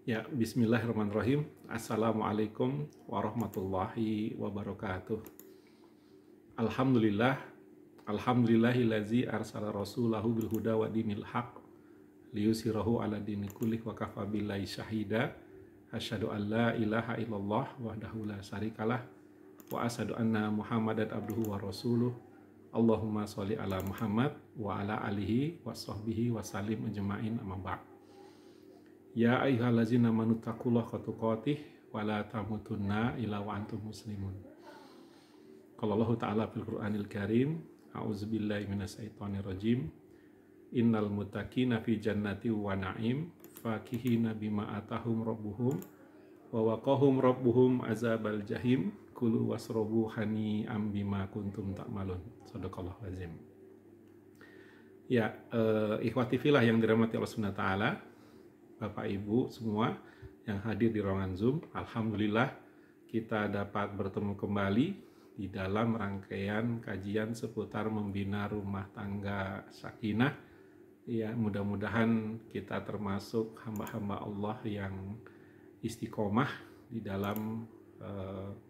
Ya, bismillahirrahmanirrahim. Assalamualaikum warahmatullahi wabarakatuh. Alhamdulillah, alhamdulillahillazi arsala rasulahu bil huda wa dinil haq liyusirahu ala dini kullih wa kafa billahi syahida. Asyhadu an la ilaha illallah wahdahu la syarikalah wa asyhadu anna Muhammadan abduhu wa rasuluh. Allahumma sholli ala Muhammad wa ala alihi wa sahbihi wa salim ajma'in, amma ba'd. Ya ayyuhallazina amanu taqullaha haqqa tuqatih wa la tamutunna illa wa antum muslimun. Qala Allah Ta'ala fil Qur'anil Karim, a'udzubillahi minasyaitonir rajim. Innal muttaqina fi jannati wa na'im fakihina bima atahum rabbuhum wa waqahum rabbuhum azabal jahim kulu wasrobu hani'am bima kuntum ta'malun. Shadaqallahu azim. Ya, ikhwati fillah yang dirahmati Allah Subhanahu wa taala, Bapak Ibu semua yang hadir di ruangan Zoom, alhamdulillah kita dapat bertemu kembali di dalam rangkaian kajian seputar membina rumah tangga sakinah. Ya, mudah-mudahan kita termasuk hamba-hamba Allah yang istiqomah di dalam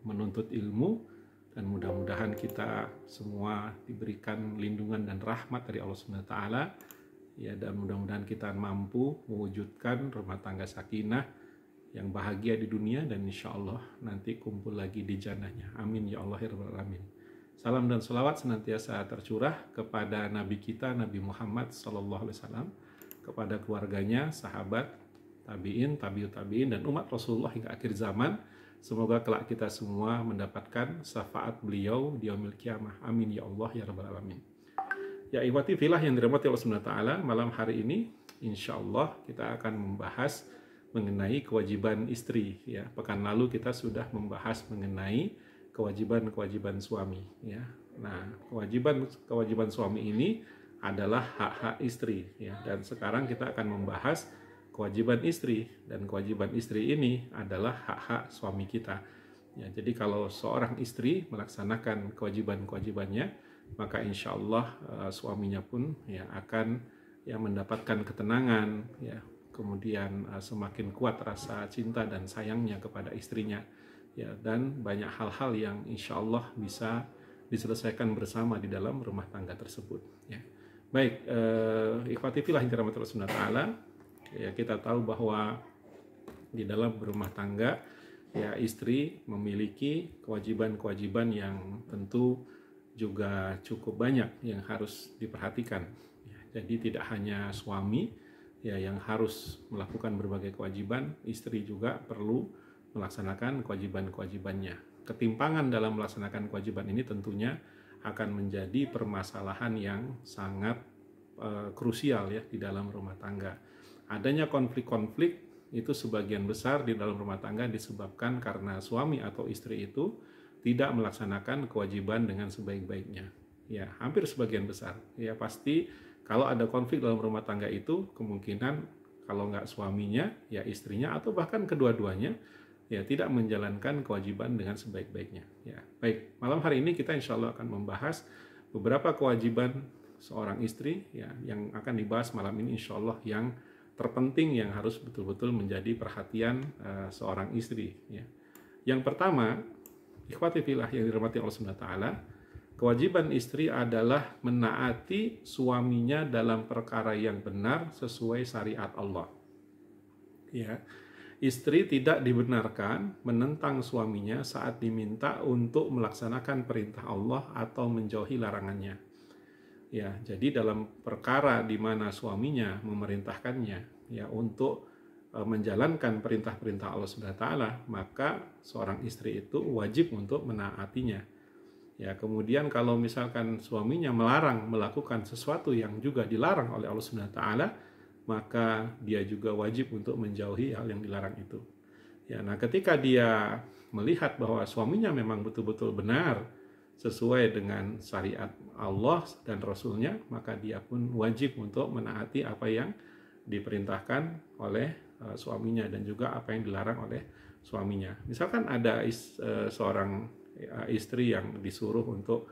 menuntut ilmu, dan mudah-mudahan kita semua diberikan lindungan dan rahmat dari Allah Subhanahu wa taala. Ya, dan mudah-mudahan kita mampu mewujudkan rumah tangga sakinah yang bahagia di dunia, dan insya Allah nanti kumpul lagi di jannahnya. Amin ya Allah ya rabbal alamin. Salam dan salawat senantiasa tercurah kepada Nabi kita Nabi Muhammad SAW, kepada keluarganya, sahabat, tabiin, tabiut tabiin, dan umat Rasulullah hingga akhir zaman. Semoga kelak kita semua mendapatkan syafaat beliau di yaumil qiyamah. Amin ya Allah ya rabbal alamin. Ya, ikhwati fillah yang dirahmati Allah Subhanahu wa taala, malam hari ini insya Allah kita akan membahas mengenai kewajiban istri. Ya, pekan lalu kita sudah membahas mengenai kewajiban suami. Ya, nah kewajiban suami ini adalah hak-hak istri. Ya, dan sekarang kita akan membahas kewajiban istri, dan kewajiban istri ini adalah hak-hak suami kita. Ya, jadi kalau seorang istri melaksanakan kewajiban-kewajibannya, maka insya Allah suaminya pun ya akan mendapatkan ketenangan, ya, kemudian semakin kuat rasa cinta dan sayangnya kepada istrinya, ya, dan banyak hal-hal yang insya Allah bisa diselesaikan bersama di dalam rumah tangga tersebut. Ya. Baik, ikhwati fillah yang dirahmati Allah Subhanahu wa taala, ya, kita tahu bahwa di dalam berumah tangga ya istri memiliki kewajiban-kewajiban yang tentu juga cukup banyak yang harus diperhatikan. Ya, jadi tidak hanya suami ya yang harus melakukan berbagai kewajiban, istri juga perlu melaksanakan kewajiban-kewajibannya. Ketimpangan dalam melaksanakan kewajiban ini tentunya akan menjadi permasalahan yang sangat krusial ya di dalam rumah tangga. Adanya konflik-konflik itu sebagian besar di dalam rumah tangga disebabkan karena suami atau istri itu tidak melaksanakan kewajiban dengan sebaik-baiknya. Ya, hampir sebagian besar. Ya, pasti kalau ada konflik dalam rumah tangga itu kemungkinan kalau nggak suaminya, ya istrinya atau bahkan kedua-duanya ya tidak menjalankan kewajiban dengan sebaik-baiknya. Ya, baik. Malam hari ini kita insya Allah akan membahas beberapa kewajiban seorang istri ya yang akan dibahas malam ini insya Allah yang terpenting yang harus betul-betul menjadi perhatian seorang istri. Ya. Yang pertama, ikhwati fillah yang dirahmati Allah Subhanahu wa taala, kewajiban istri adalah menaati suaminya dalam perkara yang benar sesuai syariat Allah. Ya. Istri tidak dibenarkan menentang suaminya saat diminta untuk melaksanakan perintah Allah atau menjauhi larangannya. Ya, jadi dalam perkara di mana suaminya memerintahkannya ya untuk menjalankan perintah-perintah Allah Subhanahu wa taala, maka seorang istri itu wajib untuk menaatinya. Ya, kemudian kalau misalkan suaminya melarang melakukan sesuatu yang juga dilarang oleh Allah Subhanahu wa taala, maka dia juga wajib untuk menjauhi hal yang dilarang itu. Ya, nah ketika dia melihat bahwa suaminya memang betul-betul benar sesuai dengan syariat Allah dan Rasulnya, maka dia pun wajib untuk menaati apa yang diperintahkan oleh suaminya dan juga apa yang dilarang oleh suaminya. Misalkan ada seorang istri yang disuruh untuk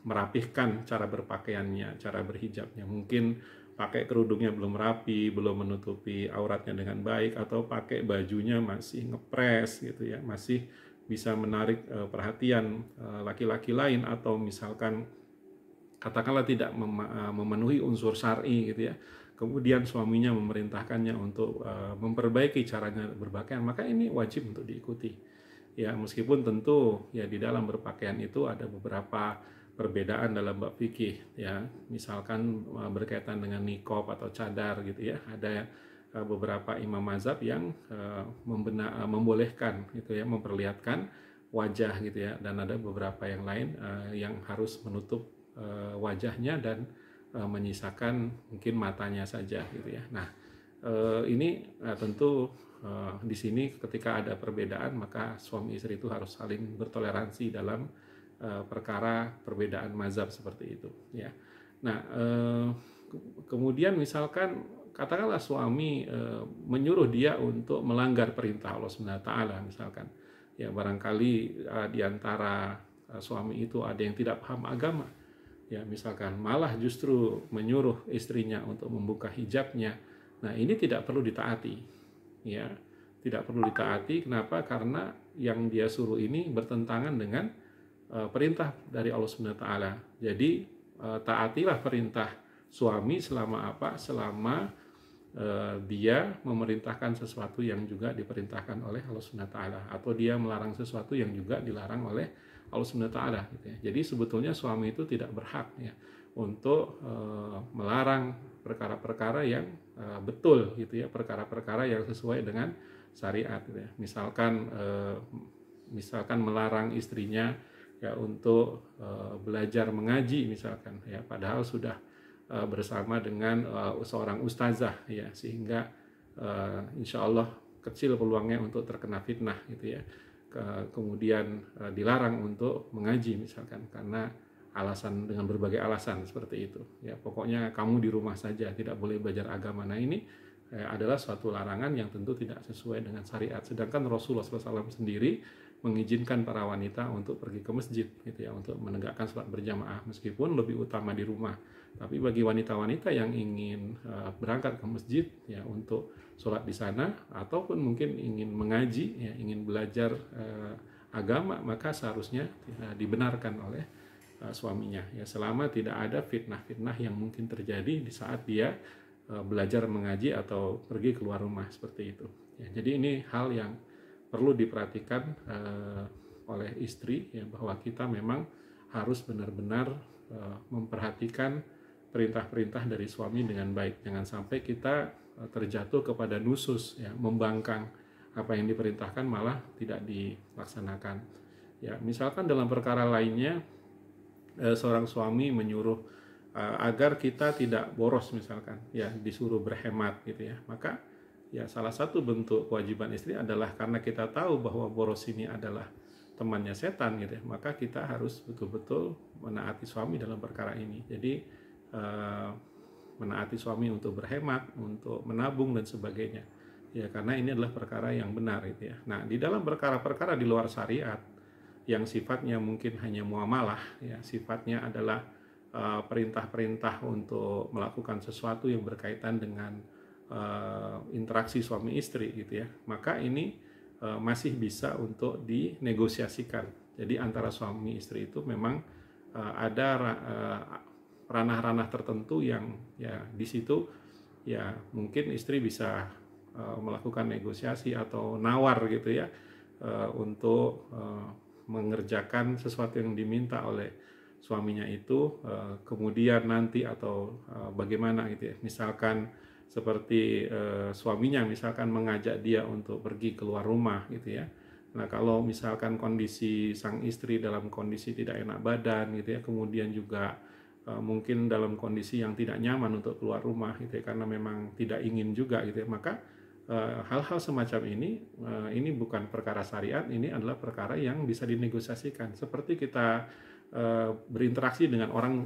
merapihkan cara berpakaiannya, cara berhijabnya, mungkin pakai kerudungnya belum rapi, belum menutupi auratnya dengan baik, atau pakai bajunya masih ngepres gitu ya, masih bisa menarik perhatian laki-laki lain, atau misalkan katakanlah tidak memenuhi unsur syar'i gitu ya. Kemudian suaminya memerintahkannya untuk memperbaiki caranya berpakaian, maka ini wajib untuk diikuti. Ya, meskipun tentu ya di dalam berpakaian itu ada beberapa perbedaan dalam bab fikih ya. Misalkan berkaitan dengan niqab atau cadar gitu ya. Ada beberapa imam mazhab yang membolehkan gitu ya, memperlihatkan wajah gitu ya, dan ada beberapa yang lain yang harus menutup wajahnya dan menyisakan mungkin matanya saja gitu ya. Nah, ini tentu di sini ketika ada perbedaan, maka suami istri itu harus saling bertoleransi dalam perkara perbedaan mazhab seperti itu ya. Nah, kemudian misalkan katakanlah suami menyuruh dia untuk melanggar perintah Allah Subhanahu wa taala misalkan. Ya, barangkali di antara suami itu ada yang tidak paham agama. Ya, misalkan malah justru menyuruh istrinya untuk membuka hijabnya. Nah, ini tidak perlu ditaati. Ya, tidak perlu ditaati. Kenapa? Karena yang dia suruh ini bertentangan dengan perintah dari Allah Subhanahu wa taala. Jadi taatilah perintah suami selama apa? Selama dia memerintahkan sesuatu yang juga diperintahkan oleh Allah Subhanahu wa taala, atau dia melarang sesuatu yang juga dilarang oleh Allah Subhanahu wa taala gitu ya. Jadi sebetulnya suami itu tidak berhak ya untuk melarang perkara-perkara yang betul gitu ya, perkara-perkara yang sesuai dengan syariat gitu ya. Misalkan melarang istrinya ya untuk belajar mengaji misalkan ya, padahal sudah bersama dengan seorang ustazah ya, sehingga insya Allah kecil peluangnya untuk terkena fitnah gitu ya. Kemudian dilarang untuk mengaji misalkan karena dengan berbagai alasan seperti itu ya. Pokoknya kamu di rumah saja, tidak boleh belajar agama. Nah, ini adalah suatu larangan yang tentu tidak sesuai dengan syariat. Sedangkan Rasulullah SAW sendiri mengizinkan para wanita untuk pergi ke masjid gitu ya, untuk menegakkan sholat berjamaah, meskipun lebih utama di rumah. Tapi bagi wanita-wanita yang ingin berangkat ke masjid ya untuk sholat di sana, ataupun mungkin ingin mengaji ya, ingin belajar agama, maka seharusnya dibenarkan oleh suaminya ya, selama tidak ada fitnah-fitnah yang mungkin terjadi di saat dia belajar mengaji atau pergi keluar rumah seperti itu ya. Jadi ini hal yang perlu diperhatikan oleh istri ya, bahwa kita memang harus benar-benar memperhatikan perintah-perintah dari suami dengan baik. Jangan sampai kita terjatuh kepada nusus ya, membangkang apa yang diperintahkan malah tidak dilaksanakan ya. Misalkan dalam perkara lainnya, seorang suami menyuruh agar kita tidak boros misalkan ya, disuruh berhemat gitu ya, maka ya salah satu bentuk kewajiban istri adalah karena kita tahu bahwa boros ini adalah temannya setan gitu ya, maka kita harus betul-betul menaati suami dalam perkara ini. Jadi menaati suami untuk berhemat, untuk menabung dan sebagainya ya, karena ini adalah perkara yang benar gitu ya. Nah, di dalam perkara-perkara di luar syariat yang sifatnya mungkin hanya muamalah ya, sifatnya adalah perintah-perintah untuk melakukan sesuatu yang berkaitan dengan interaksi suami istri gitu ya, maka ini masih bisa untuk dinegosiasikan. Jadi antara suami istri itu memang ada ranah-ranah tertentu yang ya di situ ya mungkin istri bisa melakukan negosiasi atau nawar gitu ya, untuk mengerjakan sesuatu yang diminta oleh suaminya itu kemudian nanti, atau bagaimana gitu ya. Misalkan seperti suaminya misalkan mengajak dia untuk pergi keluar rumah gitu ya. Nah, kalau misalkan kondisi sang istri dalam kondisi tidak enak badan gitu ya, kemudian juga mungkin dalam kondisi yang tidak nyaman untuk keluar rumah gitu ya, karena memang tidak ingin juga gitu ya, maka hal-hal semacam ini bukan perkara syariat, ini adalah perkara yang bisa dinegosiasikan, seperti kita berinteraksi dengan orang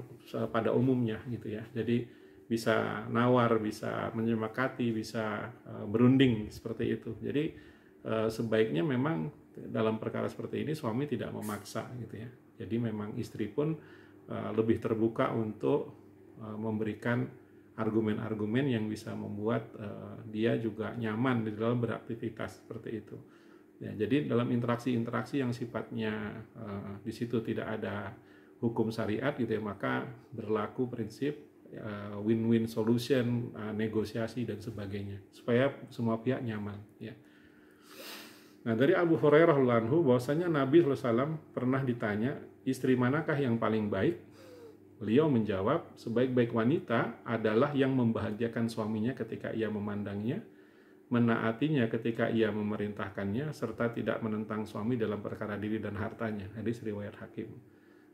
pada umumnya gitu ya. Jadi bisa nawar, bisa menyemakati, bisa berunding seperti itu. Jadi sebaiknya memang dalam perkara seperti ini suami tidak memaksa gitu ya. Jadi memang istri pun lebih terbuka untuk memberikan argumen-argumen yang bisa membuat dia juga nyaman di dalam beraktivitas seperti itu. Ya, jadi dalam interaksi-interaksi yang sifatnya di situ tidak ada hukum syariat gitu ya, maka berlaku prinsip win-win solution, negosiasi dan sebagainya supaya semua pihak nyaman ya. Nah, dari Abu Hurairah radhiyallahu anhu bahwasanya Nabi SAW pernah ditanya, istri manakah yang paling baik? Beliau menjawab, sebaik-baik wanita adalah yang membahagiakan suaminya ketika ia memandangnya, menaatinya ketika ia memerintahkannya, serta tidak menentang suami dalam perkara diri dan hartanya. Hadis riwayat Hakim.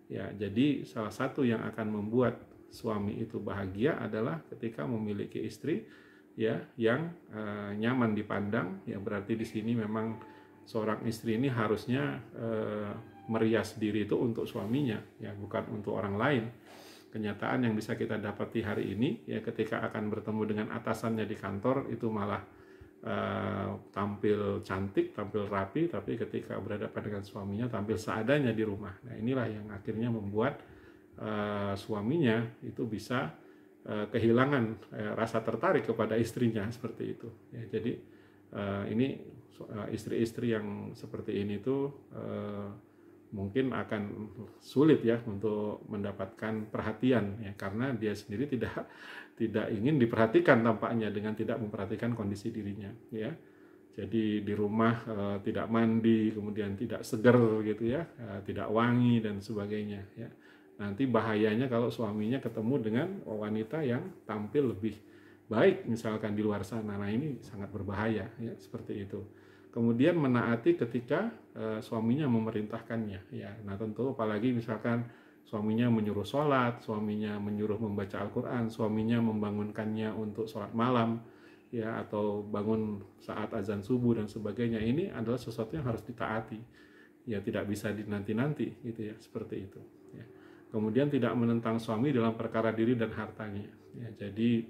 Ya, jadi salah satu yang akan membuat suami itu bahagia adalah ketika memiliki istri ya yang nyaman dipandang. Ya, berarti di sini memang seorang istri ini harusnya merias diri itu untuk suaminya, ya bukan untuk orang lain. Kenyataan yang bisa kita dapati hari ini ya, ketika akan bertemu dengan atasannya di kantor itu malah tampil cantik, tampil rapi, tapi ketika berhadapan dengan suaminya tampil seadanya di rumah. Nah, inilah yang akhirnya membuat suaminya itu bisa kehilangan rasa tertarik kepada istrinya seperti itu. Ya, jadi ini istri-istri yang seperti ini tuh mungkin akan sulit ya untuk mendapatkan perhatian ya, karena dia sendiri tidak ingin diperhatikan tampaknya dengan tidak memperhatikan kondisi dirinya ya. Jadi di rumah tidak mandi, kemudian tidak seger gitu ya, tidak wangi dan sebagainya ya. Nanti bahayanya kalau suaminya ketemu dengan wanita yang tampil lebih baik misalkan di luar sana. Nah, ini sangat berbahaya ya, seperti itu. Kemudian menaati ketika suaminya memerintahkannya ya. Nah, tentu apalagi misalkan suaminya menyuruh sholat, suaminya menyuruh membaca Al-Quran, suaminya membangunkannya untuk sholat malam ya, atau bangun saat azan subuh dan sebagainya. Ini adalah sesuatu yang harus ditaati ya, tidak bisa dinanti-nanti gitu ya, seperti itu ya. Kemudian tidak menentang suami dalam perkara diri dan hartanya ya. Jadi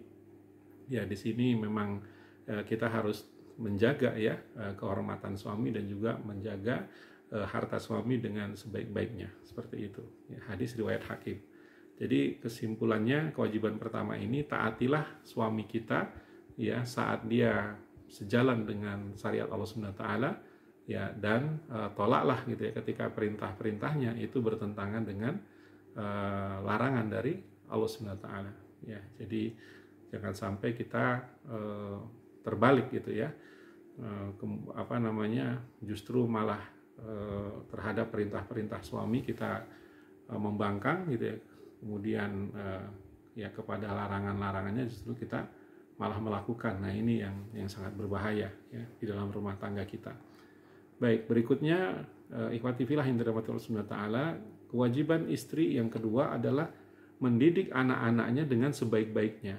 ya di sini memang kita harus menjaga ya kehormatan suami dan juga menjaga harta suami dengan sebaik-baiknya seperti itu ya. Hadis riwayat Hakim. Jadi kesimpulannya, kewajiban pertama ini taatilah suami kita ya saat dia sejalan dengan syariat Allah Subhanahu wa taala ya, dan tolaklah gitu ya ketika perintah-perintahnya itu bertentangan dengan larangan dari Allah Subhanahu wa taala ya. Jadi jangan sampai kita terbalik gitu ya, justru malah terhadap perintah-perintah suami kita membangkang gitu ya, kemudian ya kepada larangan-larangannya justru kita malah melakukan. Nah, ini yang sangat berbahaya ya di dalam rumah tangga kita. Baik, berikutnya ikhwati fillah yang dirahmati Allah Subhanahu wa taala, kewajiban istri yang kedua adalah mendidik anak-anaknya dengan sebaik-baiknya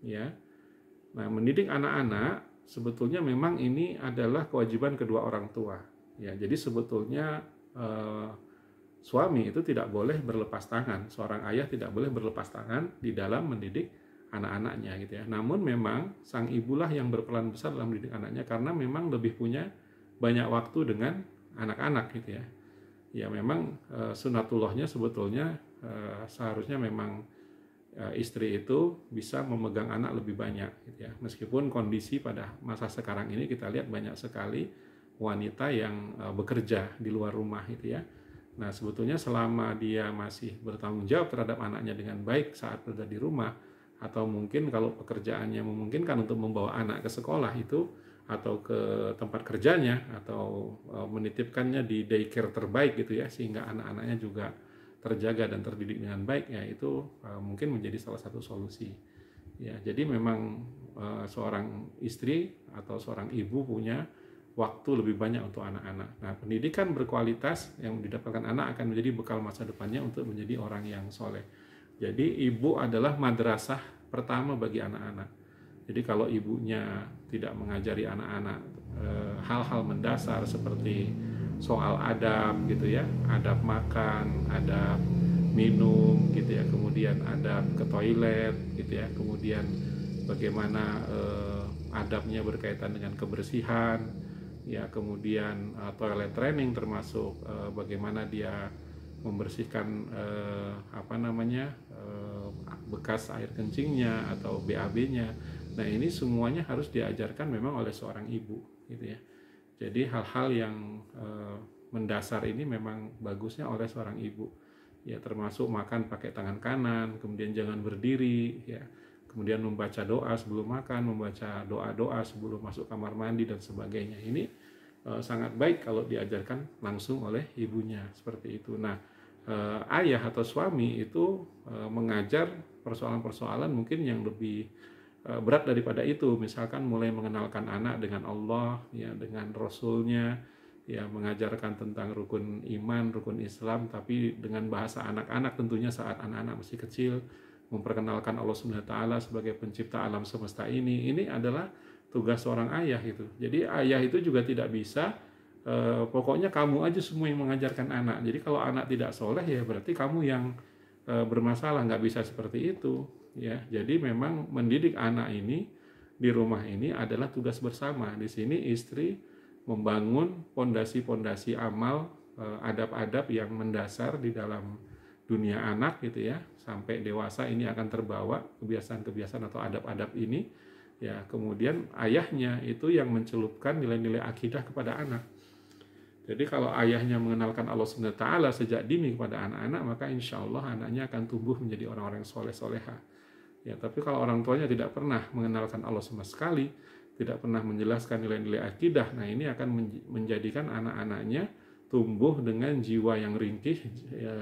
ya. Nah, mendidik anak-anak sebetulnya memang ini adalah kewajiban kedua orang tua ya. Jadi sebetulnya suami itu tidak boleh berlepas tangan, seorang ayah tidak boleh berlepas tangan di dalam mendidik anak-anaknya gitu ya. Namun memang sang ibulah yang berperan besar dalam mendidik anaknya, karena memang lebih punya banyak waktu dengan anak-anak gitu ya. Ya memang sunatullahnya sebetulnya seharusnya memang istri itu bisa memegang anak lebih banyak gitu ya. Meskipun kondisi pada masa sekarang ini kita lihat banyak sekali wanita yang bekerja di luar rumah gitu ya. Nah, sebetulnya selama dia masih bertanggung jawab terhadap anaknya dengan baik saat berada di rumah, atau mungkin kalau pekerjaannya memungkinkan untuk membawa anak ke sekolah itu atau ke tempat kerjanya, atau menitipkannya di daycare terbaik gitu ya, sehingga anak-anaknya juga terjaga dan terdidik dengan baik ya, itu mungkin menjadi salah satu solusi ya. Jadi memang seorang istri atau seorang ibu punya waktu lebih banyak untuk anak-anak. Nah, pendidikan berkualitas yang didapatkan anak akan menjadi bekal masa depannya untuk menjadi orang yang soleh. Jadi ibu adalah madrasah pertama bagi anak-anak. Jadi kalau ibunya tidak mengajari anak-anak hal-hal mendasar seperti soal adab gitu ya, adab makan, adab minum gitu ya, kemudian adab ke toilet gitu ya, kemudian bagaimana adabnya berkaitan dengan kebersihan ya, kemudian toilet training termasuk bagaimana dia membersihkan bekas air kencingnya atau BAB-nya. Nah, ini semuanya harus diajarkan memang oleh seorang ibu gitu ya. Jadi hal-hal yang mendasar ini memang bagusnya oleh seorang ibu. Ya, termasuk makan pakai tangan kanan, kemudian jangan berdiri ya. Kemudian membaca doa sebelum makan, membaca doa-doa sebelum masuk kamar mandi dan sebagainya. Ini sangat baik kalau diajarkan langsung oleh ibunya seperti itu. Nah, ayah atau suami itu mengajar persoalan-persoalan mungkin yang lebih berat daripada itu, misalkan mulai mengenalkan anak dengan Allah ya, dengan Rasulnya ya, mengajarkan tentang rukun iman, rukun Islam, tapi dengan bahasa anak-anak tentunya saat anak-anak masih kecil, memperkenalkan Allah Subhanahu wa taala sebagai pencipta alam semesta ini. Ini adalah tugas seorang ayah itu. Jadi ayah itu juga tidak bisa pokoknya kamu aja semua yang mengajarkan anak. Jadi kalau anak tidak soleh ya berarti kamu yang bermasalah, nggak bisa seperti itu ya. Jadi memang mendidik anak ini di rumah ini adalah tugas bersama. Di sini istri membangun pondasi-pondasi amal, adab-adab yang mendasar di dalam dunia anak gitu ya, sampai dewasa ini akan terbawa kebiasaan-kebiasaan atau adab-adab ini ya. Kemudian ayahnya itu yang mencelupkan nilai-nilai akidah kepada anak. Jadi kalau ayahnya mengenalkan Allah Subhanahu wa taala sejak dini kepada anak-anak, maka insya Allah anaknya akan tumbuh menjadi orang-orang yang soleh-soleha. Ya, tapi kalau orang tuanya tidak pernah mengenalkan Allah sama sekali, tidak pernah menjelaskan nilai-nilai akidah, nah ini akan menjadikan anak-anaknya tumbuh dengan jiwa yang ringkih, ya,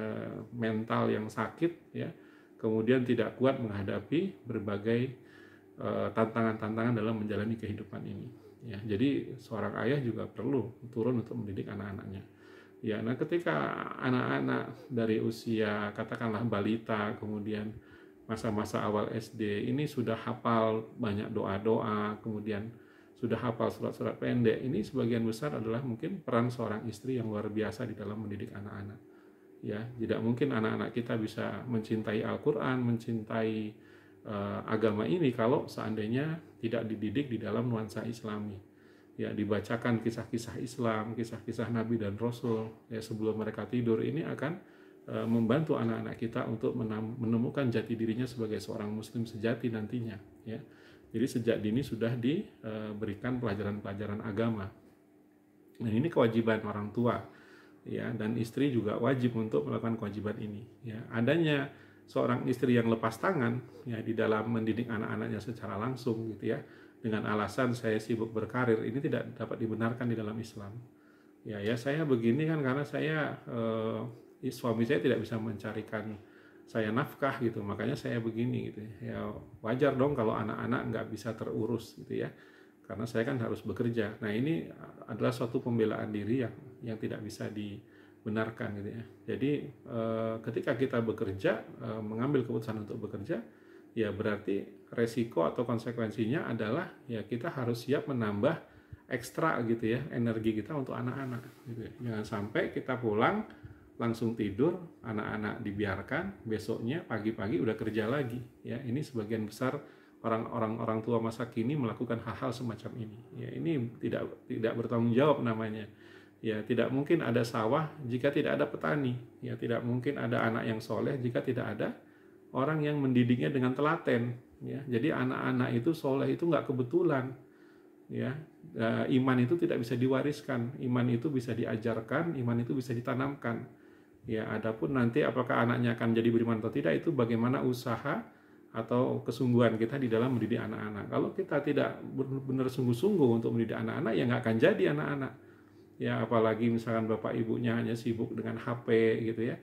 mental yang sakit, ya, kemudian tidak kuat menghadapi berbagai tantangan-tantangan dalam menjalani kehidupan ini. Ya, jadi seorang ayah juga perlu turun untuk mendidik anak-anaknya. Ya, nah ketika anak-anak dari usia katakanlah balita, kemudian masa-masa awal SD ini sudah hafal banyak doa-doa, kemudian sudah hafal surat-surat pendek, ini sebagian besar adalah mungkin peran seorang istri yang luar biasa di dalam mendidik anak-anak. Ya, tidak mungkin anak-anak kita bisa mencintai Al-Quran, mencintai agama ini kalau seandainya tidak dididik di dalam nuansa Islami. Ya, dibacakan kisah-kisah Islam, kisah-kisah Nabi dan Rasul ya sebelum mereka tidur, ini akan membantu anak-anak kita untuk menemukan jati dirinya sebagai seorang muslim sejati nantinya ya. Jadi sejak dini sudah diberikan pelajaran-pelajaran agama. Dan ini kewajiban orang tua ya, dan istri juga wajib untuk melakukan kewajiban ini ya. Adanya seorang istri yang lepas tangan ya di dalam mendidik anak-anaknya secara langsung gitu ya, dengan alasan saya sibuk berkarir, ini tidak dapat dibenarkan di dalam Islam. Ya saya begini kan karena saya suami saya tidak bisa mencarikan saya nafkah gitu, makanya saya begini gitu ya. Wajar dong kalau anak-anak nggak bisa terurus gitu ya, karena saya kan harus bekerja. Nah ini adalah suatu pembelaan diri yang tidak bisa dibenarkan gitu ya. Jadi ketika kita bekerja, mengambil keputusan untuk bekerja, ya berarti resiko atau konsekuensinya adalah ya kita harus siap menambah ekstra gitu ya energi kita untuk anak-anak gitu ya. Jangan sampai kita pulang langsung tidur, anak-anak dibiarkan, besoknya pagi-pagi udah kerja lagi ya. Ini sebagian besar orang tua masa kini melakukan hal-hal semacam ini ya. Ini tidak bertanggung jawab namanya ya. Tidak mungkin ada sawah jika tidak ada petani ya. Tidak mungkin ada anak yang soleh jika tidak ada orang yang mendidiknya dengan telaten ya. Jadi anak-anak itu soleh itu nggak kebetulan ya. Iman itu tidak bisa diwariskan, iman itu bisa diajarkan, iman itu bisa ditanamkan ya. Adapun nanti apakah anaknya akan jadi beriman atau tidak, itu bagaimana usaha atau kesungguhan kita di dalam mendidik anak-anak. Kalau kita tidak benar-benar sungguh-sungguh untuk mendidik anak-anak, ya nggak akan jadi anak-anak ya. Apalagi misalkan bapak ibunya hanya sibuk dengan HP gitu ya,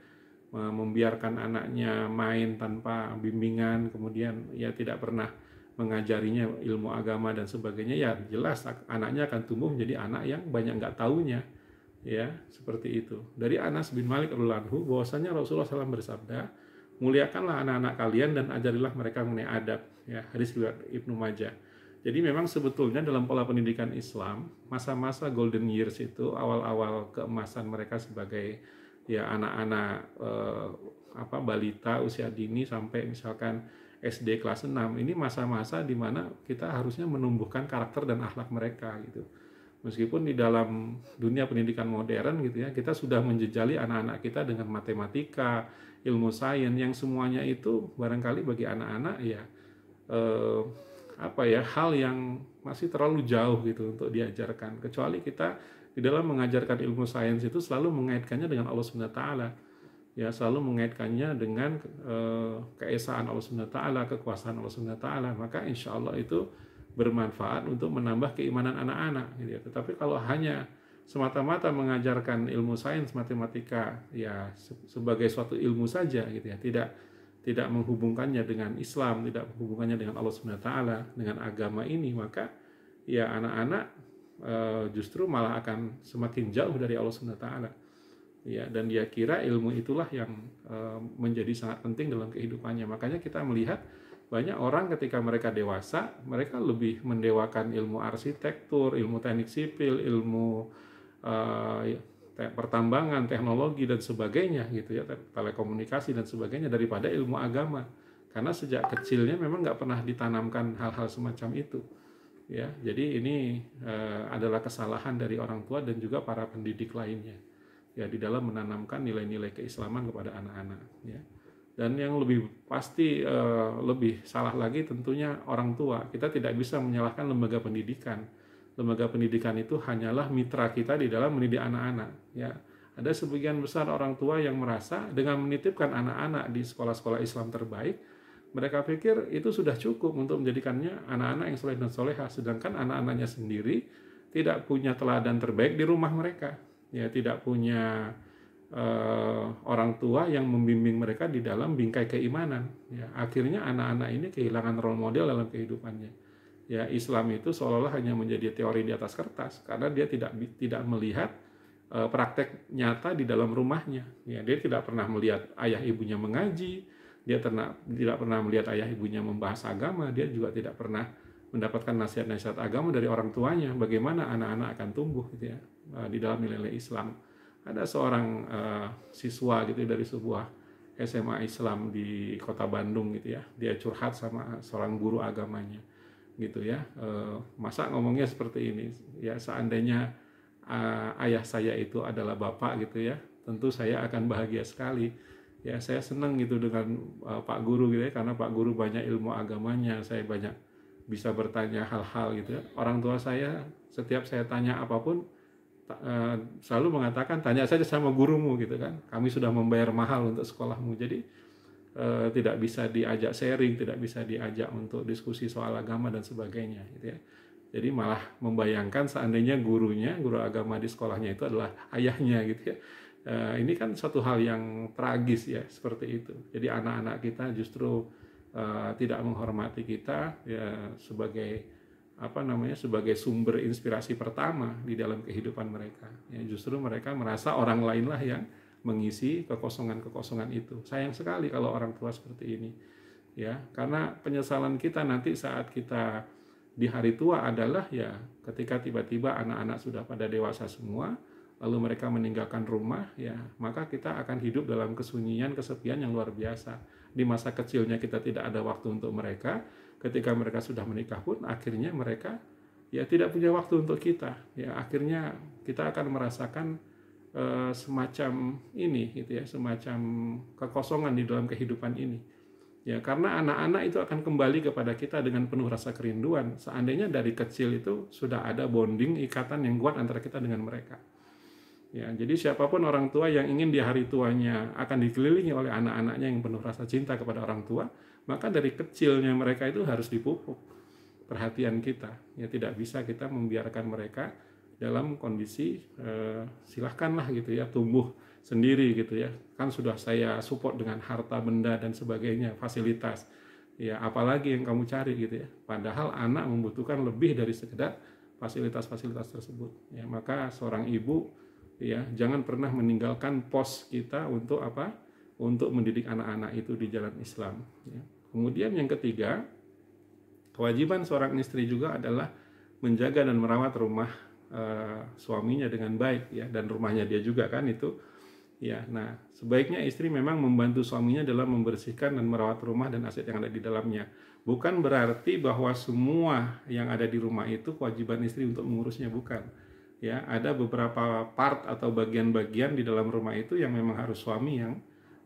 membiarkan anaknya main tanpa bimbingan, kemudian ya tidak pernah mengajarinya ilmu agama dan sebagainya, ya jelas anaknya akan tumbuh menjadi anak yang banyak nggak taunya ya, seperti itu. Dari Anas bin Malik radhiyallahu anhu bahwasanya Rasulullah SAW bersabda, muliakanlah anak-anak kalian dan ajarilah mereka mengenai adab ya. Hadis riwayat Ibnu Majah. Jadi memang sebetulnya dalam pola pendidikan Islam, masa-masa golden years itu, awal-awal keemasan mereka sebagai ya anak-anak balita usia dini sampai misalkan SD kelas 6, ini masa-masa di mana kita harusnya menumbuhkan karakter dan akhlak mereka gitu. Meskipun di dalam dunia pendidikan modern gitu ya, kita sudah menjejali anak-anak kita dengan matematika ilmu sains, yang semuanya itu barangkali bagi anak-anak ya hal yang masih terlalu jauh gitu untuk diajarkan. Kecuali kita di dalam mengajarkan ilmu sains itu selalu mengaitkannya dengan Allah Subhanahu wa taala. Ya, selalu mengaitkannya dengan keesaan Allah Subhanahu wa taala, kekuasaan Allah Subhanahu wa taala, maka insya Allah itu bermanfaat untuk menambah keimanan anak-anak gitu ya. Tetapi kalau hanya semata-mata mengajarkan ilmu sains, matematika ya sebagai suatu ilmu saja gitu ya, tidak menghubungkannya dengan Islam, tidak menghubungkannya dengan Allah Subhanahu wa taala, dengan agama ini, maka ya anak-anak justru malah akan semakin jauh dari Allah Subhanahu wa taala. Ya, dan dia kira ilmu itulah yang menjadi sangat penting dalam kehidupannya. Makanya kita melihat banyak orang ketika mereka dewasa, mereka lebih mendewakan ilmu arsitektur, ilmu teknik sipil, ilmu pertambangan, teknologi dan sebagainya gitu ya, telekomunikasi dan sebagainya daripada ilmu agama. Karena sejak kecilnya memang nggak pernah ditanamkan hal-hal semacam itu. Ya, jadi ini adalah kesalahan dari orang tua dan juga para pendidik lainnya. Ya, di dalam menanamkan nilai-nilai keislaman kepada anak-anak ya. Dan yang lebih pasti lebih salah lagi tentunya orang tua. Kita tidak bisa menyalahkan lembaga pendidikan. Lembaga pendidikan itu hanyalah mitra kita di dalam mendidik anak-anak ya. Ada sebagian besar orang tua yang merasa dengan menitipkan anak-anak di sekolah-sekolah Islam terbaik, mereka pikir itu sudah cukup untuk menjadikannya anak-anak yang soleh dan soleha, sedangkan anak-anaknya sendiri tidak punya teladan terbaik di rumah mereka. Ya, tidak punya orang tua yang membimbing mereka di dalam bingkai keimanan. Ya, akhirnya anak-anak ini kehilangan role model dalam kehidupannya. Ya, Islam itu seolah-olah hanya menjadi teori di atas kertas karena dia tidak melihat praktek nyata di dalam rumahnya. Ya, dia tidak pernah melihat ayah ibunya mengaji, dia tidak pernah melihat ayah ibunya membahas agama, dia juga tidak pernah mendapatkan nasihat-nasihat agama dari orang tuanya. Bagaimana anak-anak akan tumbuh gitu ya di dalam nilai-nilai Islam. Ada seorang siswa gitu dari sebuah SMA Islam di kota Bandung gitu ya, dia curhat sama seorang guru agamanya gitu ya. Masa ngomongnya seperti ini ya, seandainya ayah saya itu adalah bapak gitu ya, tentu saya akan bahagia sekali ya. Saya senang gitu dengan Pak Guru gitu ya, karena Pak Guru banyak ilmu agamanya, saya banyak bisa bertanya hal-hal gitu ya. Orang tua saya setiap saya tanya apapun selalu mengatakan tanya saja sama gurumu gitu kan, kami sudah membayar mahal untuk sekolahmu. Jadi tidak bisa diajak sharing, tidak bisa diajak untuk diskusi soal agama dan sebagainya gitu ya. Jadi malah membayangkan seandainya guru agama di sekolahnya itu adalah ayahnya gitu ya. Ini kan suatu hal yang tragis ya, seperti itu. Jadi anak-anak kita justru tidak menghormati kita ya sebagai sumber inspirasi pertama di dalam kehidupan mereka. Ya, justru mereka merasa orang lainlah yang mengisi kekosongan-kekosongan itu. Sayang sekali kalau orang tua seperti ini. Ya, karena penyesalan kita nanti saat kita di hari tua adalah ya ketika tiba-tiba anak-anak sudah pada dewasa semua, lalu mereka meninggalkan rumah, ya maka kita akan hidup dalam kesunyian, kesepian yang luar biasa. Di masa kecilnya kita tidak ada waktu untuk mereka. Ketika mereka sudah menikah pun akhirnya mereka ya tidak punya waktu untuk kita. Ya akhirnya kita akan merasakan semacam ini gitu ya, semacam kekosongan di dalam kehidupan ini. Ya karena anak-anak itu akan kembali kepada kita dengan penuh rasa kerinduan. Seandainya dari kecil itu sudah ada bonding, ikatan yang kuat antara kita dengan mereka. Ya, jadi siapapun orang tua yang ingin di hari tuanya akan dikelilingi oleh anak-anaknya yang penuh rasa cinta kepada orang tua, maka dari kecilnya mereka itu harus dipupuk perhatian kita. Ya tidak bisa kita membiarkan mereka dalam kondisi silahkanlah gitu ya tumbuh sendiri gitu ya. Kan sudah saya support dengan harta benda dan sebagainya, fasilitas. Ya apalagi yang kamu cari gitu ya. Padahal anak membutuhkan lebih dari sekedar fasilitas-fasilitas tersebut. Ya maka seorang ibu ya jangan pernah meninggalkan pos kita untuk apa? Untuk mendidik anak-anak itu di jalan Islam. Ya. Kemudian yang ketiga, kewajiban seorang istri juga adalah menjaga dan merawat rumah suaminya dengan baik ya, dan rumahnya dia juga kan itu. Ya, nah sebaiknya istri memang membantu suaminya dalam membersihkan dan merawat rumah dan aset yang ada di dalamnya. Bukan berarti bahwa semua yang ada di rumah itu kewajiban istri untuk mengurusnya, bukan. Ya, ada beberapa part atau bagian-bagian di dalam rumah itu yang memang harus suami yang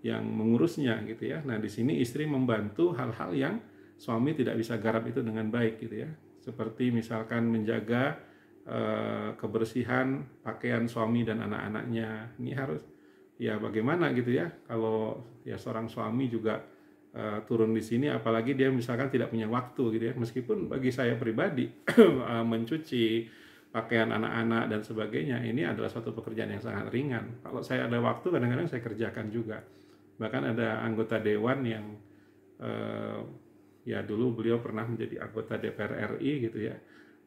yang mengurusnya gitu ya. Nah, di sini istri membantu hal-hal yang suami tidak bisa garap itu dengan baik gitu ya. Seperti misalkan menjaga kebersihan pakaian suami dan anak-anaknya. Ini harus ya bagaimana gitu ya kalau ya seorang suami juga turun di sini, apalagi dia misalkan tidak punya waktu gitu ya. Meskipun bagi saya pribadi mencuci pakaian anak-anak dan sebagainya ini adalah suatu pekerjaan yang sangat ringan. Kalau saya ada waktu kadang-kadang saya kerjakan juga. Bahkan ada anggota dewan yang ya dulu beliau pernah menjadi anggota DPR RI gitu ya,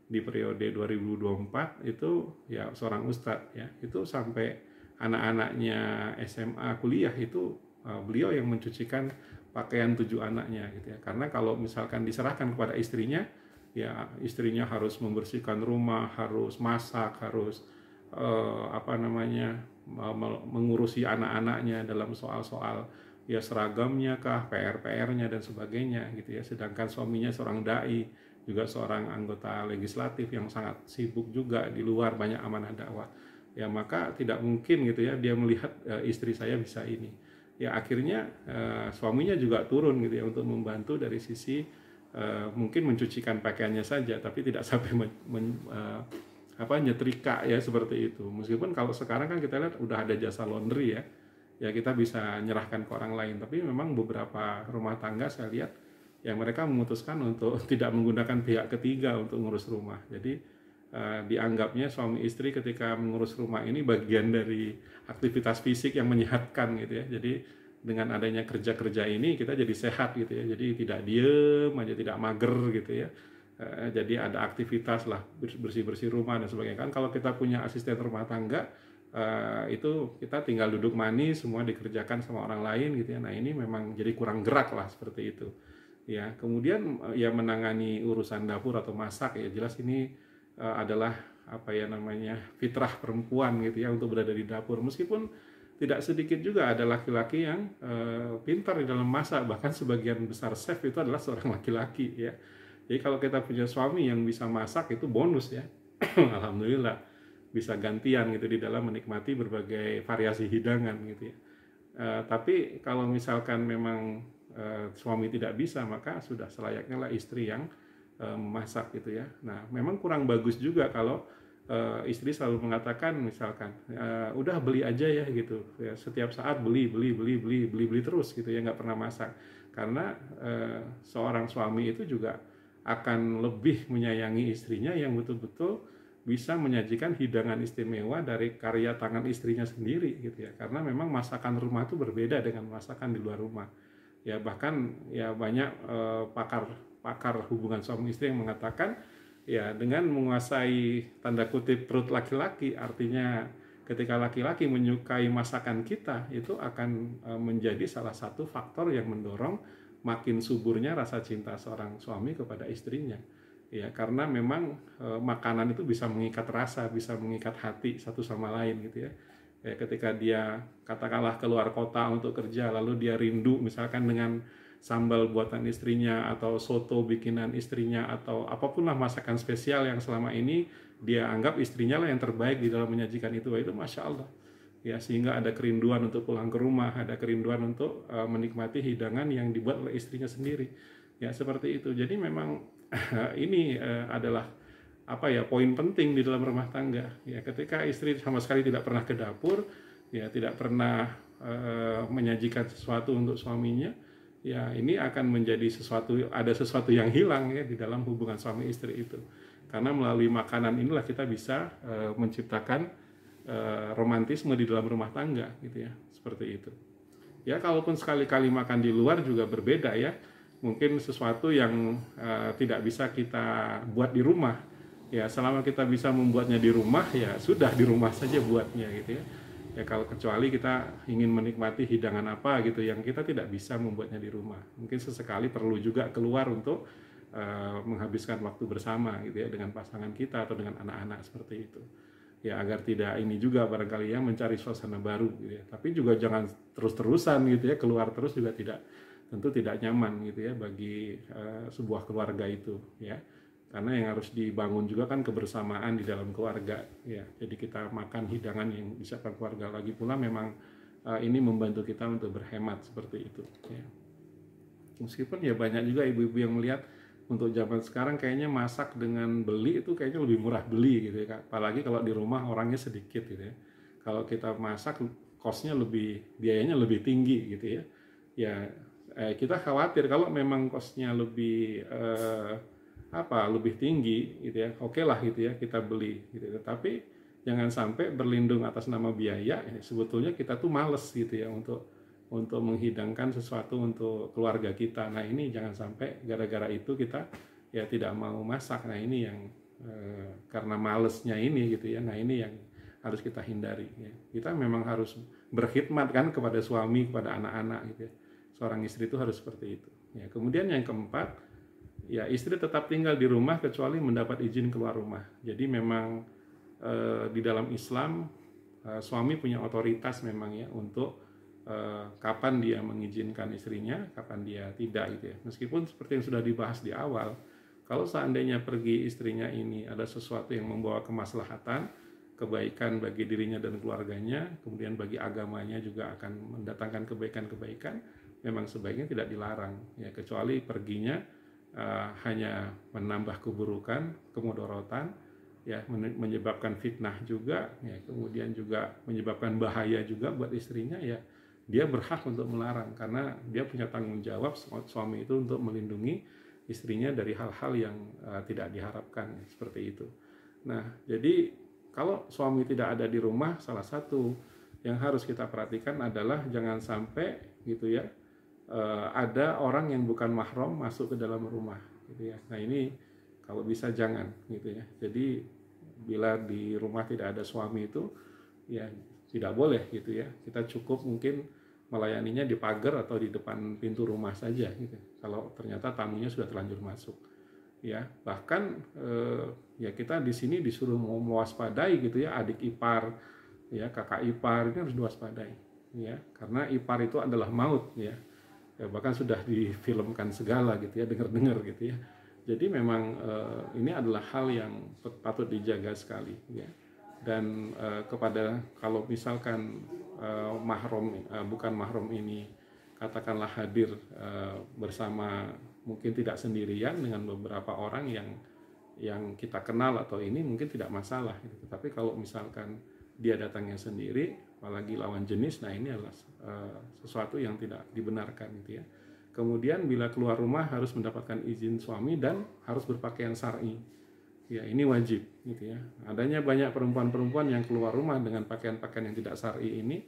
di periode 2024 itu ya seorang ustadz ya, itu sampai anak-anaknya SMA kuliah itu beliau yang mencucikan pakaian 7 anaknya gitu ya. Karena kalau misalkan diserahkan kepada istrinya, ya istrinya harus membersihkan rumah, harus masak, harus mengurusi anak-anaknya dalam soal-soal ya seragamnya kah, PR-nya dan sebagainya gitu ya. Sedangkan suaminya seorang dai, juga seorang anggota legislatif yang sangat sibuk juga di luar, banyak amanah dakwah. Ya maka tidak mungkin gitu ya dia melihat istri saya bisa ini. Ya akhirnya suaminya juga turun gitu ya untuk membantu dari sisi mungkin mencucikan pakaiannya saja, tapi tidak sampai nyetrika ya seperti itu. Meskipun kalau sekarang kan kita lihat udah ada jasa laundry ya kita bisa nyerahkan ke orang lain. Tapi memang beberapa rumah tangga saya lihat yang mereka memutuskan untuk tidak menggunakan pihak ketiga untuk ngurus rumah. Jadi dianggapnya suami istri ketika mengurus rumah ini bagian dari aktivitas fisik yang menyehatkan gitu ya. Jadi dengan adanya kerja-kerja ini kita jadi sehat gitu ya. Jadi tidak diem aja, tidak mager gitu ya. Jadi ada aktivitas lah, bersih-bersih rumah dan sebagainya. Kan kalau kita punya asisten rumah tangga, itu kita tinggal duduk manis, semua dikerjakan sama orang lain gitu ya. Nah ini memang jadi kurang gerak lah seperti itu ya. Kemudian ya menangani urusan dapur atau masak ya jelas ini adalah fitrah perempuan gitu ya untuk berada di dapur. Meskipun tidak sedikit juga ada laki-laki yang pintar di dalam masak, bahkan sebagian besar chef itu adalah seorang laki-laki ya. Jadi kalau kita punya suami yang bisa masak itu bonus ya. Alhamdulillah bisa gantian gitu di dalam menikmati berbagai variasi hidangan gitu ya. Tapi kalau misalkan memang suami tidak bisa, maka sudah selayaknya lah istri yang memasak gitu ya. Nah memang kurang bagus juga kalau istri selalu mengatakan misalkan udah beli aja ya gitu ya, setiap saat beli terus gitu ya, nggak pernah masak. Karena seorang suami itu juga akan lebih menyayangi istrinya yang betul-betul bisa menyajikan hidangan istimewa dari karya tangan istrinya sendiri gitu ya. Karena memang masakan rumah itu berbeda dengan masakan di luar rumah ya. Bahkan ya banyak pakar hubungan suami istri yang mengatakan ya dengan menguasai tanda kutip perut laki-laki, artinya ketika laki-laki menyukai masakan kita, itu akan menjadi salah satu faktor yang mendorong makin suburnya rasa cinta seorang suami kepada istrinya ya. Karena memang makanan itu bisa mengikat rasa, bisa mengikat hati satu sama lain gitu ya. Ketika dia katakanlah keluar kota untuk kerja, lalu dia rindu misalkan dengan sambal buatan istrinya atau soto bikinan istrinya atau apapun lah masakan spesial yang selama ini dia anggap istrinya lah yang terbaik di dalam menyajikan itu Masya Allah ya. Sehingga ada kerinduan untuk pulang ke rumah, ada kerinduan untuk menikmati hidangan yang dibuat oleh istrinya sendiri ya, seperti itu. Jadi memang ini adalah poin penting di dalam rumah tangga ya. Ketika istri sama sekali tidak pernah ke dapur ya, tidak pernah menyajikan sesuatu untuk suaminya ya, ini akan menjadi ada sesuatu yang hilang ya di dalam hubungan suami istri itu. Karena melalui makanan inilah kita bisa menciptakan romantisme di dalam rumah tangga gitu ya, seperti itu ya. Kalaupun sekali-kali makan di luar juga berbeda ya, mungkin sesuatu yang tidak bisa kita buat di rumah ya. Selama kita bisa membuatnya di rumah ya sudah, di rumah saja buatnya gitu ya. Kalau kecuali kita ingin menikmati hidangan apa gitu yang kita tidak bisa membuatnya di rumah, mungkin sesekali perlu juga keluar untuk menghabiskan waktu bersama gitu ya dengan pasangan kita atau dengan anak-anak seperti itu ya, agar tidak ini juga barangkali ya mencari suasana baru gitu ya. Tapi juga jangan terus-terusan gitu ya, keluar terus juga tentu tidak nyaman gitu ya bagi sebuah keluarga itu ya. Karena yang harus dibangun juga kan kebersamaan di dalam keluarga ya. Jadi kita makan hidangan yang disiapkan keluarga, lagi pula memang ini membantu kita untuk berhemat seperti itu ya. Meskipun ya banyak juga ibu-ibu yang melihat untuk zaman sekarang kayaknya masak dengan beli itu kayaknya lebih murah beli gitu ya, apalagi kalau di rumah orangnya sedikit gitu ya. Kalau kita masak kosnya biayanya lebih tinggi gitu ya. Ya kita khawatir kalau memang kosnya lebih tinggi gitu ya, oke lah gitu ya kita beli gitu. Tapi jangan sampai berlindung atas nama biaya, sebetulnya kita tuh males gitu ya untuk menghidangkan sesuatu untuk keluarga kita. Nah ini jangan sampai gara-gara itu kita ya tidak mau masak. Nah ini yang karena malesnya ini gitu ya. Nah ini yang harus kita hindari ya. Kita memang harus berkhidmat kan kepada suami, kepada anak-anak gitu ya. Seorang istri itu harus seperti itu ya. Kemudian yang keempat ya, istri tetap tinggal di rumah kecuali mendapat izin keluar rumah. Jadi memang di dalam Islam suami punya otoritas memang ya untuk kapan dia mengizinkan istrinya, kapan dia tidak gitu ya. Meskipun seperti yang sudah dibahas di awal, kalau seandainya pergi istrinya ini ada sesuatu yang membawa kemaslahatan, kebaikan bagi dirinya dan keluarganya, kemudian bagi agamanya juga akan mendatangkan kebaikan-kebaikan, memang sebaiknya tidak dilarang ya, kecuali perginya hanya menambah keburukan, kemudorotan ya, menyebabkan fitnah juga ya, kemudian juga menyebabkan bahaya juga buat istrinya ya, dia berhak untuk melarang karena dia punya tanggung jawab suami itu untuk melindungi istrinya dari hal-hal yang tidak diharapkan seperti itu. Nah, jadi kalau suami tidak ada di rumah, salah satu yang harus kita perhatikan adalah jangan sampai gitu ya ada orang yang bukan mahram masuk ke dalam rumah gitu ya. Nah, ini kalau bisa jangan gitu ya. Jadi bila di rumah tidak ada suami itu ya tidak boleh gitu ya. Kita cukup mungkin melayaninya di pagar atau di depan pintu rumah saja gitu. Kalau ternyata tamunya sudah terlanjur masuk. Ya, bahkan ya kita di sini disuruh mewaspadai gitu ya, adik ipar ya, kakak ipar ini harus diwaspadai ya, karena ipar itu adalah maut ya. Ya bahkan sudah difilmkan segala gitu ya, dengar-dengar gitu ya. Jadi memang ini adalah hal yang patut dijaga sekali ya. Dan kepada kalau misalkan bukan mahram ini katakanlah hadir bersama, mungkin tidak sendirian dengan beberapa orang yang kita kenal atau ini mungkin tidak masalah gitu. Tapi kalau misalkan dia datangnya sendiri, apalagi lawan jenis, nah ini adalah sesuatu yang tidak dibenarkan gitu ya. Kemudian bila keluar rumah harus mendapatkan izin suami dan harus berpakaian syar'i. Ya, ini wajib gitu ya. Adanya banyak perempuan-perempuan yang keluar rumah dengan pakaian-pakaian yang tidak syar'i ini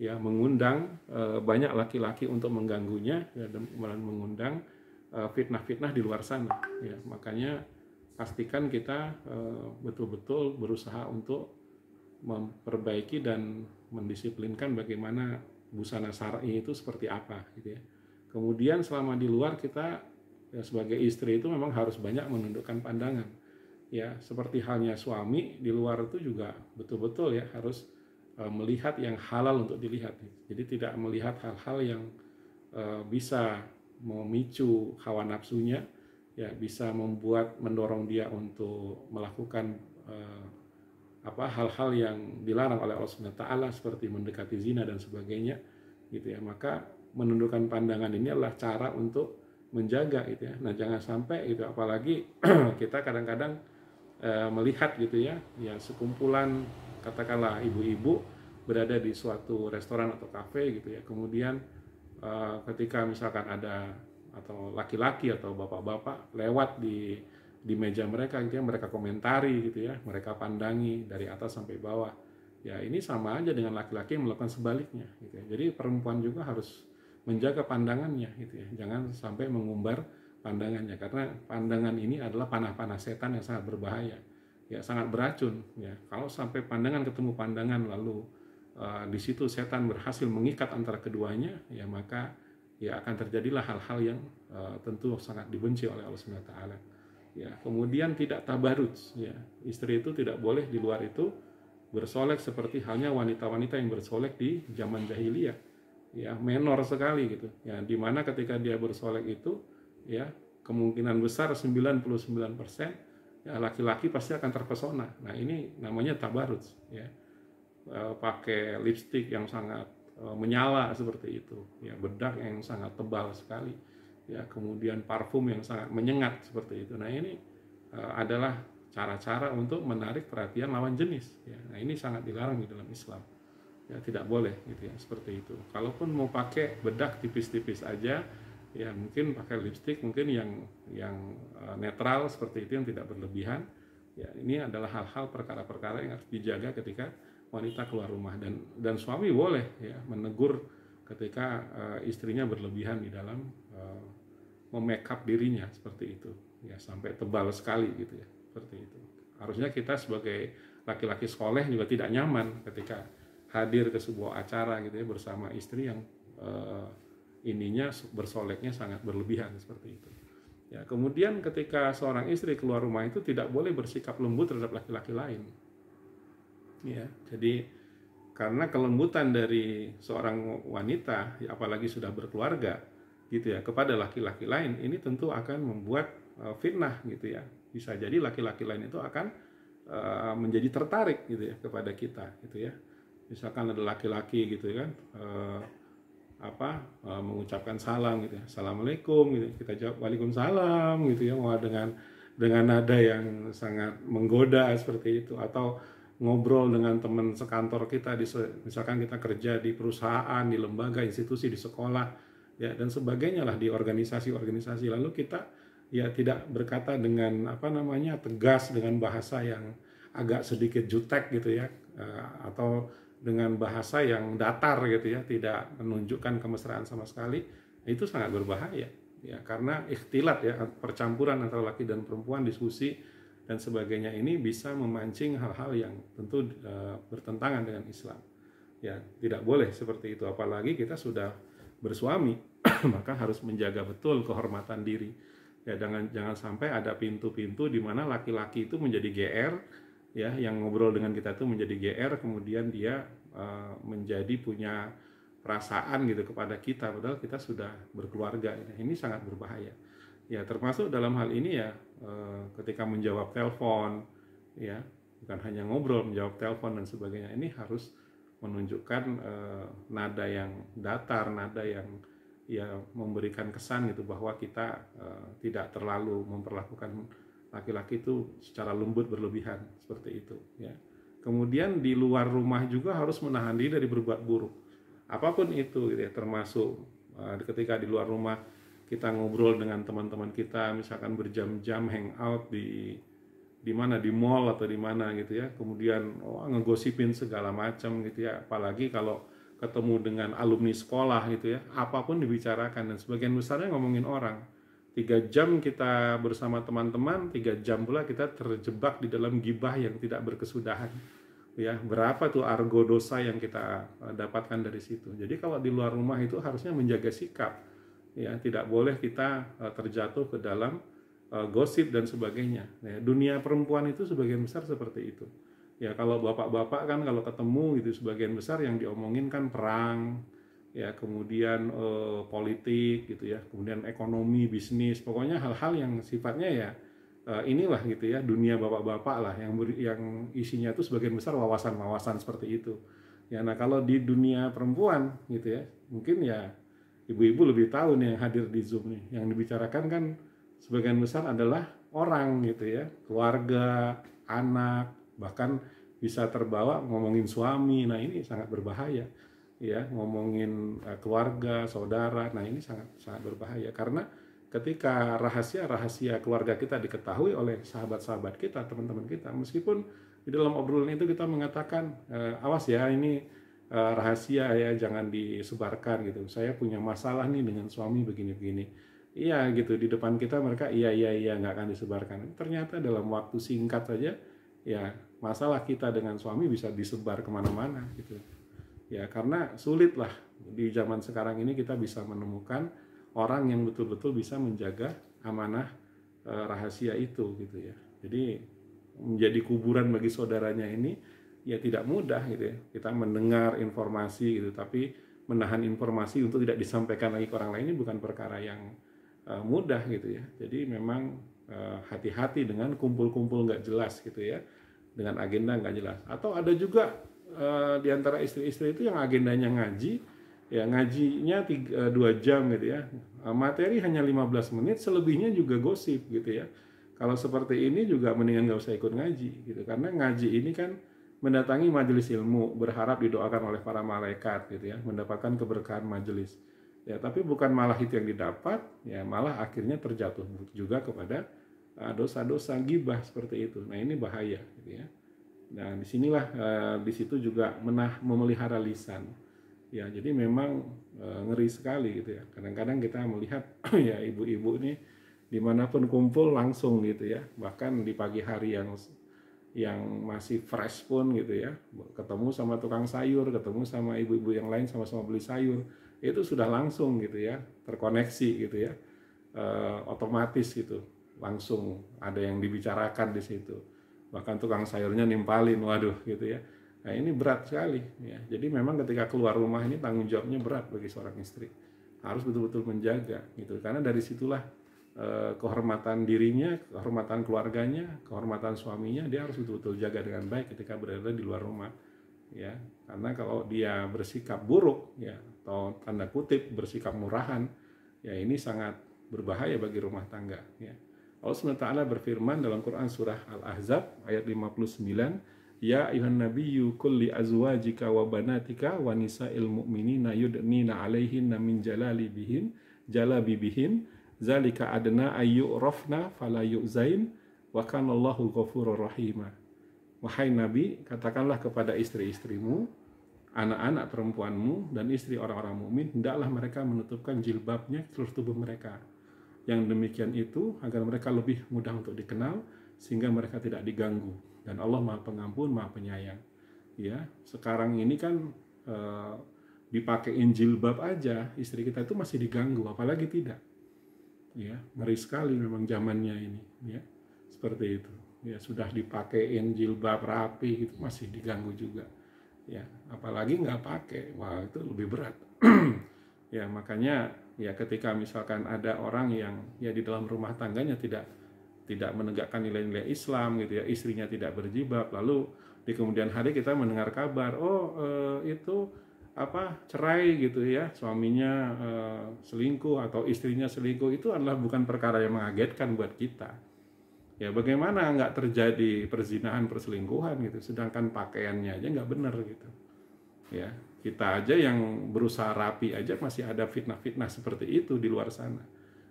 ya, mengundang banyak laki-laki untuk mengganggunya ya, dan mengundang fitnah-fitnah di luar sana ya. Makanya pastikan kita betul-betul berusaha untuk memperbaiki dan mendisiplinkan bagaimana busana syar'i itu seperti apa gitu ya. Kemudian selama di luar kita ya, sebagai istri itu memang harus banyak menundukkan pandangan ya, seperti halnya suami di luar itu juga betul-betul ya harus melihat yang halal untuk dilihat. Jadi tidak melihat hal-hal yang bisa memicu hawa nafsunya ya, bisa mendorong dia untuk melakukan hal-hal yang dilarang oleh Allah SWT seperti mendekati zina dan sebagainya gitu ya. Maka menundukkan pandangan ini adalah cara untuk menjaga gitu ya. Nah, jangan sampai itu, apalagi kita kadang-kadang melihat gitu ya, ya sekumpulan katakanlah ibu-ibu berada di suatu restoran atau kafe gitu ya. Kemudian ketika misalkan ada atau laki-laki atau bapak-bapak lewat di meja mereka gitu ya, mereka komentari gitu ya, mereka pandangi dari atas sampai bawah. Ya ini sama aja dengan laki-laki yang melakukan sebaliknya gitu ya. Jadi perempuan juga harus menjaga pandangannya gitu ya, jangan sampai mengumbar pandangannya, karena pandangan ini adalah panah-panah setan yang sangat berbahaya ya, sangat beracun ya. Kalau sampai pandangan ketemu pandangan lalu di situ setan berhasil mengikat antara keduanya ya, maka ya akan terjadilah hal-hal yang tentu sangat dibenci oleh Allah SWT ya. Kemudian tidak tabaruj ya, istri itu tidak boleh di luar itu bersolek seperti halnya wanita-wanita yang bersolek di zaman jahiliyah ya, menor sekali gitu ya, dimana ketika dia bersolek itu ya kemungkinan besar 99% ya laki-laki pasti akan terpesona. Nah ini namanya tabaruj ya, pakai lipstik yang sangat menyala seperti itu, ya, bedak yang sangat tebal sekali, ya, kemudian parfum yang sangat menyengat seperti itu. Nah, ini adalah cara-cara untuk menarik perhatian lawan jenis, ya. Nah, ini sangat dilarang di dalam Islam, ya, tidak boleh gitu ya, seperti itu. Kalaupun mau pakai bedak tipis-tipis aja, ya, mungkin pakai lipstik mungkin yang netral seperti itu, yang tidak berlebihan, ya. Ini adalah hal-hal perkara-perkara yang harus dijaga ketika wanita keluar rumah, dan suami boleh, ya, menegur ketika istrinya berlebihan di dalam memakeup dirinya seperti itu, ya, sampai tebal sekali gitu ya, seperti itu. Harusnya kita sebagai laki-laki soleh juga tidak nyaman ketika hadir ke sebuah acara gitu ya bersama istri yang ininya bersoleknya sangat berlebihan seperti itu. Ya, kemudian ketika seorang istri keluar rumah itu tidak boleh bersikap lembut terhadap laki-laki lain. Ya, jadi karena kelembutan dari seorang wanita, ya, apalagi sudah berkeluarga, gitu ya, kepada laki-laki lain, ini tentu akan membuat fitnah, gitu ya. Bisa jadi laki-laki lain itu akan menjadi tertarik, gitu ya, kepada kita, gitu ya. Misalkan ada laki-laki, gitu kan, mengucapkan salam, gitu ya, assalamualaikum, gitu, kita jawab waalaikumsalam, gitu ya, wah, dengan nada yang sangat menggoda seperti itu, atau ngobrol dengan teman sekantor kita, misalkan kita kerja di perusahaan, di lembaga, institusi, di sekolah, ya, dan sebagainya lah, di organisasi-organisasi, lalu kita, ya, tidak berkata dengan tegas, dengan bahasa yang agak sedikit jutek gitu ya, atau dengan bahasa yang datar gitu ya, tidak menunjukkan kemesraan sama sekali, itu sangat berbahaya, ya, karena ikhtilat, ya, percampuran antara laki dan perempuan, diskusi dan sebagainya, ini bisa memancing hal-hal yang tentu bertentangan dengan Islam. Ya, tidak boleh seperti itu, apalagi kita sudah bersuami maka harus menjaga betul kehormatan diri. Ya, jangan sampai ada pintu-pintu di mana laki-laki itu menjadi GR, ya, yang ngobrol dengan kita itu menjadi GR, kemudian dia menjadi punya perasaan gitu kepada kita, padahal kita sudah berkeluarga. Ini sangat berbahaya. Ya, termasuk dalam hal ini, ya, ketika menjawab telepon, ya, bukan hanya ngobrol, menjawab telepon dan sebagainya, ini harus menunjukkan nada yang datar, nada yang, ya, memberikan kesan gitu bahwa kita tidak terlalu memperlakukan laki-laki itu secara lembut berlebihan seperti itu, ya. Kemudian di luar rumah juga harus menahan diri dari berbuat buruk apapun itu, gitu ya, termasuk ketika di luar rumah kita ngobrol dengan teman-teman kita, misalkan berjam-jam hangout di mana, di mall atau di mana gitu ya, kemudian ngegosipin segala macam gitu ya, apalagi kalau ketemu dengan alumni sekolah gitu ya, apapun dibicarakan, dan sebagian besarnya ngomongin orang. 3 jam kita bersama teman-teman, 3 jam pula kita terjebak di dalam gibah yang tidak berkesudahan, ya. Berapa tuh argo dosa yang kita dapatkan dari situ. Jadi kalau di luar rumah itu harusnya menjaga sikap, ya, tidak boleh kita terjatuh ke dalam gosip dan sebagainya. Ya, dunia perempuan itu sebagian besar seperti itu. Ya, kalau bapak-bapak kan kalau ketemu itu sebagian besar yang diomongin kan perang, ya, kemudian politik gitu ya, kemudian ekonomi, bisnis, pokoknya hal-hal yang sifatnya, ya, inilah gitu ya, dunia bapak-bapak lah yang isinya itu sebagian besar wawasan-wawasan seperti itu. Ya, nah kalau di dunia perempuan gitu ya, mungkin ya ibu-ibu lebih tahu nih yang hadir di Zoom nih, yang dibicarakan kan sebagian besar adalah orang gitu ya, keluarga, anak, bahkan bisa terbawa ngomongin suami. Nah, ini sangat berbahaya, ya, ngomongin keluarga, saudara. Nah, ini sangat sangat berbahaya, karena ketika rahasia keluarga kita diketahui oleh sahabat-sahabat kita, teman-teman kita, meskipun di dalam obrolan itu kita mengatakan awas ya, ini rahasia ya, jangan disebarkan gitu, saya punya masalah nih dengan suami begini-begini, iya gitu, di depan kita mereka iya nggak akan disebarkan. Ternyata dalam waktu singkat saja, ya, masalah kita dengan suami bisa disebar kemana-mana gitu, ya, karena sulit lah di zaman sekarang ini kita bisa menemukan orang yang betul-betul bisa menjaga amanah rahasia itu gitu ya. Jadi menjadi kuburan bagi saudaranya ini, ya, tidak mudah gitu ya. Kita mendengar informasi gitu, tapi menahan informasi untuk tidak disampaikan lagi ke orang lain ini bukan perkara yang mudah gitu ya. Jadi memang hati-hati dengan kumpul-kumpul nggak jelas gitu ya, dengan agenda nggak jelas. Atau ada juga di antara istri-istri itu yang agendanya ngaji, ya ngajinya 2 jam gitu ya. Materi hanya 15 menit, selebihnya juga gosip gitu ya. Kalau seperti ini juga mendingan nggak usah ikut ngaji gitu, karena ngaji ini kan mendatangi majelis ilmu, berharap didoakan oleh para malaikat gitu ya, mendapatkan keberkahan majelis. Ya, tapi bukan malah itu yang didapat, ya malah akhirnya terjatuh juga kepada dosa-dosa gibah seperti itu. Nah, ini bahaya gitu ya. Nah, disinilah di situ juga memelihara lisan. Ya, jadi memang ngeri sekali gitu ya. Kadang-kadang kita melihat ya ibu-ibu ini dimanapun kumpul langsung gitu ya. Bahkan di pagi hari yang masih fresh pun gitu ya, ketemu sama tukang sayur, ketemu sama ibu-ibu yang lain sama-sama beli sayur, itu sudah langsung gitu ya, terkoneksi gitu ya, otomatis gitu, langsung ada yang dibicarakan di situ. Bahkan tukang sayurnya nimpalin, waduh gitu ya. Nah, ini berat sekali ya. Jadi memang ketika keluar rumah ini tanggung jawabnya berat bagi seorang istri. Harus betul-betul menjaga gitu. Karena dari situlah kehormatan dirinya, kehormatan keluarganya, kehormatan suaminya, dia harus betul-betul jaga dengan baik ketika berada di luar rumah. Ya, karena kalau dia bersikap buruk ya, atau tanda kutip bersikap murahan, ya ini sangat berbahaya bagi rumah tangga ya. Allah SWT berfirman dalam Quran surah Al-Ahzab ayat 59, ya ayuhan nabiyyu qul li azwajika wa banatika wa nisa'il mu'minina yudnina 'alaihinna min jalabibihin zalika adna ayyurafna fala yu'zain wa kanallahu ghafurur rahim. Wahai Nabi, katakanlah kepada istri-istrimu, anak-anak perempuanmu dan istri orang-orang mukmin, hendaklah mereka menutupkan jilbabnya seluruh tubuh mereka. Yang demikian itu agar mereka lebih mudah untuk dikenal sehingga mereka tidak diganggu, dan Allah Maha Pengampun, Maha Penyayang. Ya, sekarang ini kan dipakein jilbab aja istri kita itu masih diganggu, apalagi tidak. Ya, ngeri sekali memang zamannya ini ya. Seperti itu. Ya, sudah dipakein jilbab rapi itu masih diganggu juga. Ya, apalagi nggak pakai. Wah, itu lebih berat. Ya, makanya ya ketika misalkan ada orang yang ya di dalam rumah tangganya tidak menegakkan nilai-nilai Islam gitu ya, istrinya tidak berjilbab, lalu di kemudian hari kita mendengar kabar, itu cerai gitu ya, suaminya selingkuh atau istrinya selingkuh, itu adalah bukan perkara yang mengagetkan buat kita. Ya, bagaimana nggak terjadi perzinahan, perselingkuhan gitu, sedangkan pakaiannya aja nggak benar gitu. Ya, kita aja yang berusaha rapi aja masih ada fitnah-fitnah seperti itu di luar sana,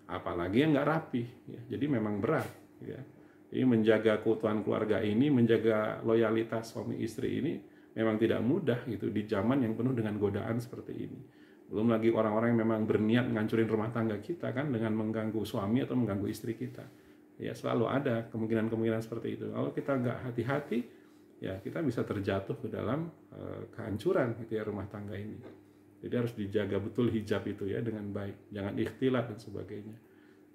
apalagi yang nggak rapi ya. Jadi memang berat ya. Jadi menjaga keutuhan keluarga ini, menjaga loyalitas suami istri ini memang tidak mudah gitu di zaman yang penuh dengan godaan seperti ini. Belum lagi orang-orang yang memang berniat ngancurin rumah tangga kita kan dengan mengganggu suami atau mengganggu istri kita. Ya, selalu ada kemungkinan-kemungkinan seperti itu. Kalau kita nggak hati-hati, ya kita bisa terjatuh ke dalam kehancuran gitu ya rumah tangga ini. Jadi harus dijaga betul hijab itu ya dengan baik, jangan ikhtilat dan sebagainya.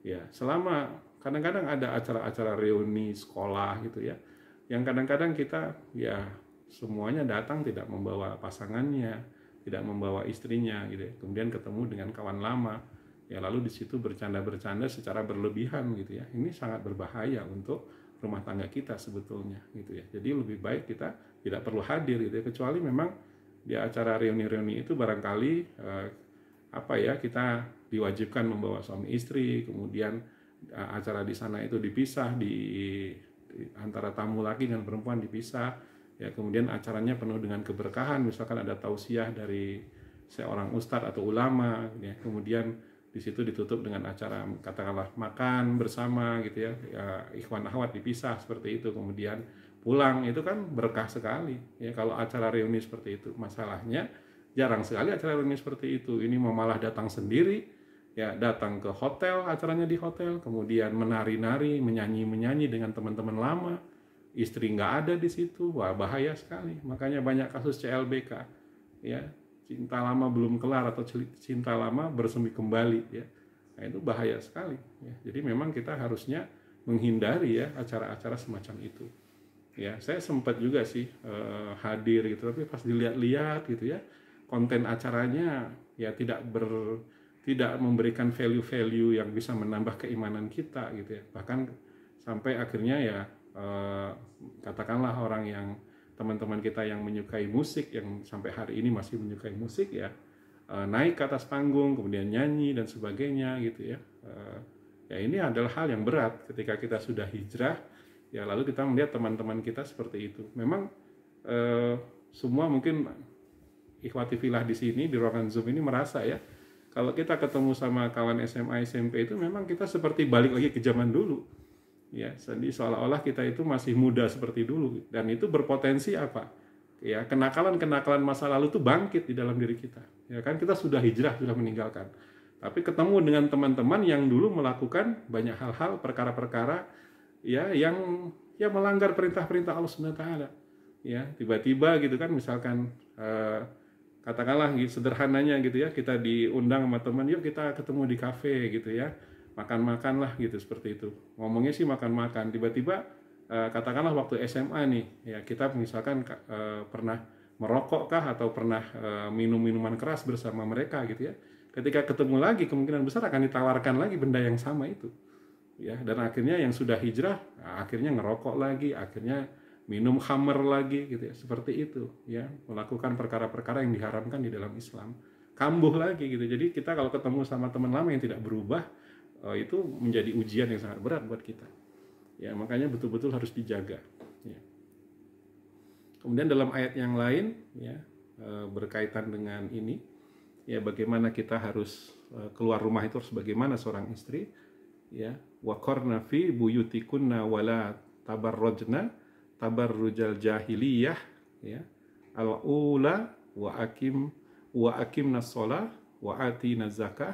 Ya, selama kadang-kadang ada acara-acara reuni sekolah gitu ya, yang kadang-kadang kita ya semuanya datang tidak membawa pasangannya, tidak membawa istrinya gitu ya. Kemudian ketemu dengan kawan lama, ya lalu di situ bercanda-bercanda secara berlebihan gitu ya. Ini sangat berbahaya untuk rumah tangga kita sebetulnya gitu ya. Jadi lebih baik kita tidak perlu hadir gitu ya, kecuali memang di acara reuni-reuni itu barangkali kita diwajibkan membawa suami istri, kemudian acara di sana itu dipisah di antara tamu laki dan perempuan dipisah ya, kemudian acaranya penuh dengan keberkahan, misalkan ada tausiah dari seorang ustadz atau ulama ya, kemudian di situ ditutup dengan acara katakanlah makan bersama gitu ya, ikhwan akhwat dipisah seperti itu, kemudian pulang, itu kan berkah sekali ya kalau acara reuni seperti itu. Masalahnya jarang sekali acara reuni seperti itu. Ini malah datang sendiri ya, datang ke hotel, acaranya di hotel, kemudian menari-nari, menyanyi-menyanyi dengan teman-teman lama, istri nggak ada di situ. Wah, bahaya sekali. Makanya banyak kasus CLBK ya, cinta lama belum kelar atau cinta lama bersemi kembali ya. Nah, itu bahaya sekali ya. Jadi memang kita harusnya menghindari ya acara-acara semacam itu ya. Saya sempat juga sih hadir gitu, tapi pas dilihat-lihat gitu ya, konten acaranya ya tidak memberikan value-value yang bisa menambah keimanan kita gitu ya. Bahkan sampai akhirnya ya katakanlah orang yang teman-teman kita yang menyukai musik, yang sampai hari ini masih menyukai musik ya, naik ke atas panggung kemudian nyanyi dan sebagainya gitu ya. Ya ini adalah hal yang berat ketika kita sudah hijrah ya, lalu kita melihat teman-teman kita seperti itu. Memang semua mungkin ikhwati filah di sini di ruangan Zoom ini merasa ya, kalau kita ketemu sama kawan SMA SMP itu memang kita seperti balik lagi ke zaman dulu ya, jadi seolah-olah kita itu masih muda seperti dulu, dan itu berpotensi apa ya, kenakalan masa lalu itu bangkit di dalam diri kita ya kan. Kita sudah hijrah, sudah meninggalkan, tapi ketemu dengan teman-teman yang dulu melakukan banyak hal-hal, perkara-perkara ya yang melanggar perintah-perintah Allah Subhanahu wa taala ya. Tiba-tiba gitu kan, misalkan katakanlah gitu, sederhananya gitu ya, kita diundang sama teman, yuk kita ketemu di kafe gitu ya, makan-makan lah gitu, seperti itu. Ngomongnya sih makan-makan, tiba-tiba katakanlah waktu SMA nih ya, kita misalkan pernah merokok kah atau pernah minum minuman keras bersama mereka gitu ya. Ketika ketemu lagi kemungkinan besar akan ditawarkan lagi benda yang sama itu ya, dan akhirnya yang sudah hijrah akhirnya ngerokok lagi, akhirnya minum khamr lagi gitu ya, seperti itu ya, melakukan perkara-perkara yang diharamkan di dalam Islam, kambuh lagi gitu. Jadi kita kalau ketemu sama teman lama yang tidak berubah, itu menjadi ujian yang sangat berat buat kita ya, makanya betul-betul harus dijaga ya. Kemudian dalam ayat yang lain ya, berkaitan dengan ini ya, bagaimana kita harus keluar rumah itu harus bagaimana seorang istri ya, waqarna fi buyutikunna wala tabarrajna tabarrujal jahiliyah ya, al-ula wa aqimna shalah wa atina zakah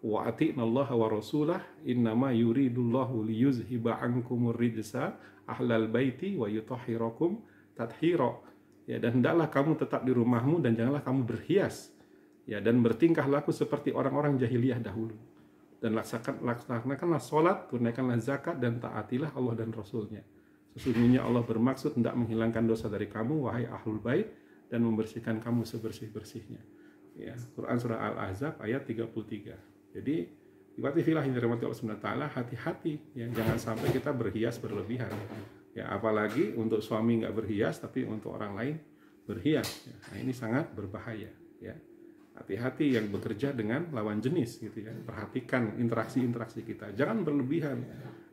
wa atina Allah wa rasulah innama yuridullahu liyuzhiba ankumur rijsa ahlal baiti wa yutahhirakum tathira ya, dan hendaklah kamu tetap di rumahmu dan janganlah kamu berhias ya, dan bertingkah laku seperti orang-orang jahiliyah dahulu, dan laksanakanlah sholat, tunaikanlah zakat, dan taatilah Allah dan Rasulnya. Sesungguhnya Allah bermaksud hendak menghilangkan dosa dari kamu, wahai ahlul bait, dan membersihkan kamu sebersih-bersihnya. Ya, Quran surah Al-Ahzab ayat 33. Jadi, ikhwati fillah yang dirahmati Allah Subhanahu wa taala, hati-hati ya, jangan sampai kita berhias berlebihan. Ya, apalagi untuk suami nggak berhias, tapi untuk orang lain berhias. Ya, nah, ini sangat berbahaya. Ya, hati-hati yang bekerja dengan lawan jenis gitu ya. Perhatikan interaksi-interaksi kita, jangan berlebihan.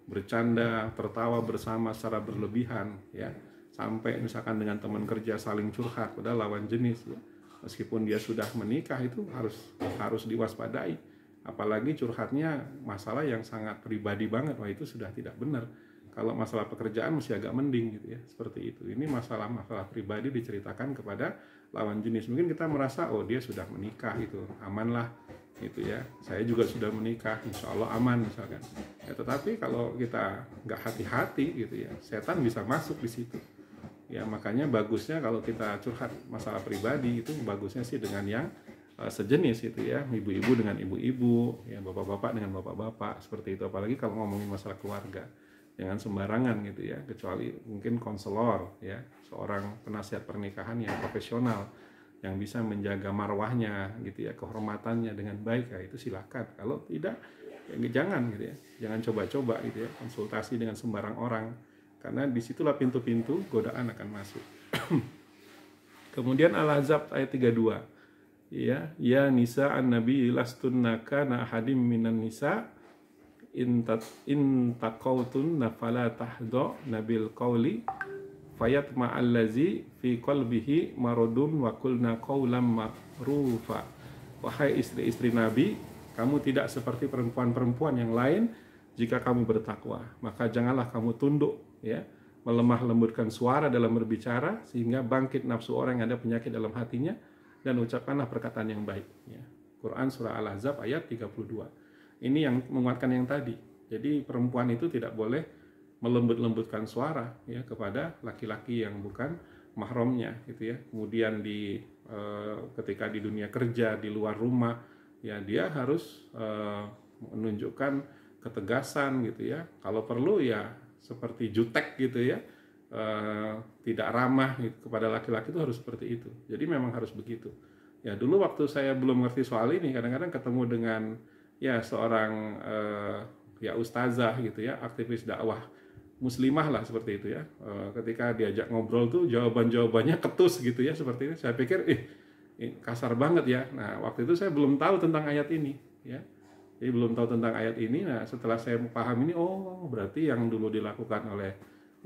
Bercanda, tertawa bersama secara berlebihan ya, sampai misalkan dengan teman kerja saling curhat pada lawan jenis ya. Meskipun dia sudah menikah itu harus diwaspadai, apalagi curhatnya masalah yang sangat pribadi banget, wah itu sudah tidak benar. Kalau masalah pekerjaan masih agak mending gitu ya, seperti itu. Ini masalah pribadi diceritakan kepada lawan jenis, mungkin kita merasa oh dia sudah menikah itu aman lah gitu ya, saya juga sudah menikah, insya Allah aman misalkan ya. Tetapi kalau kita nggak hati-hati gitu ya, setan bisa masuk di situ ya. Makanya bagusnya kalau kita curhat masalah pribadi itu bagusnya sih dengan yang sejenis itu ya, ibu-ibu dengan ibu-ibu ya, bapak-bapak dengan bapak-bapak, seperti itu. Apalagi kalau ngomongin masalah keluarga, jangan sembarangan gitu ya, kecuali mungkin konselor ya, seorang penasihat pernikahan yang profesional yang bisa menjaga marwahnya gitu ya, kehormatannya dengan baik ya, itu silakan. Kalau tidak ya jangan gitu ya, jangan coba-coba gitu ya konsultasi dengan sembarang orang, karena disitulah pintu-pintu godaan akan masuk. Kemudian Al-Ahzab ayat 32 ya, ya nisa an-nabi lastunna kana ahadim minan nisa in taqautun nafala tahdo nabil qauli fayat ma'allazi fi qalbihi maradun wa qulna qawlan ma'rufa. Wahai istri-istri Nabi, kamu tidak seperti perempuan-perempuan yang lain. Jika kamu bertakwa, maka janganlah kamu tunduk ya, melemah lembutkan suara dalam berbicara sehingga bangkit nafsu orang yang ada penyakit dalam hatinya, dan ucapkanlah perkataan yang baik ya. Quran surah Al-Ahzab ayat 32. Ini yang menguatkan yang tadi. Jadi perempuan itu tidak boleh melembut-lembutkan suara ya kepada laki-laki yang bukan mahramnya gitu ya. Kemudian ketika di dunia kerja, di luar rumah ya, dia harus menunjukkan ketegasan gitu ya. Kalau perlu ya seperti jutek gitu ya, tidak ramah gitu, kepada laki-laki itu harus seperti itu. Jadi memang harus begitu. Ya dulu waktu saya belum ngerti soal ini, kadang-kadang ketemu dengan ya seorang ya ustazah gitu ya, aktivis dakwah muslimah lah seperti itu ya. Ketika diajak ngobrol tuh jawabannya ketus gitu ya seperti ini. Saya pikir kasar banget ya. Nah, waktu itu saya belum tahu tentang ayat ini ya. Jadi belum tahu tentang ayat ini. Nah, setelah saya paham ini, oh berarti yang dulu dilakukan oleh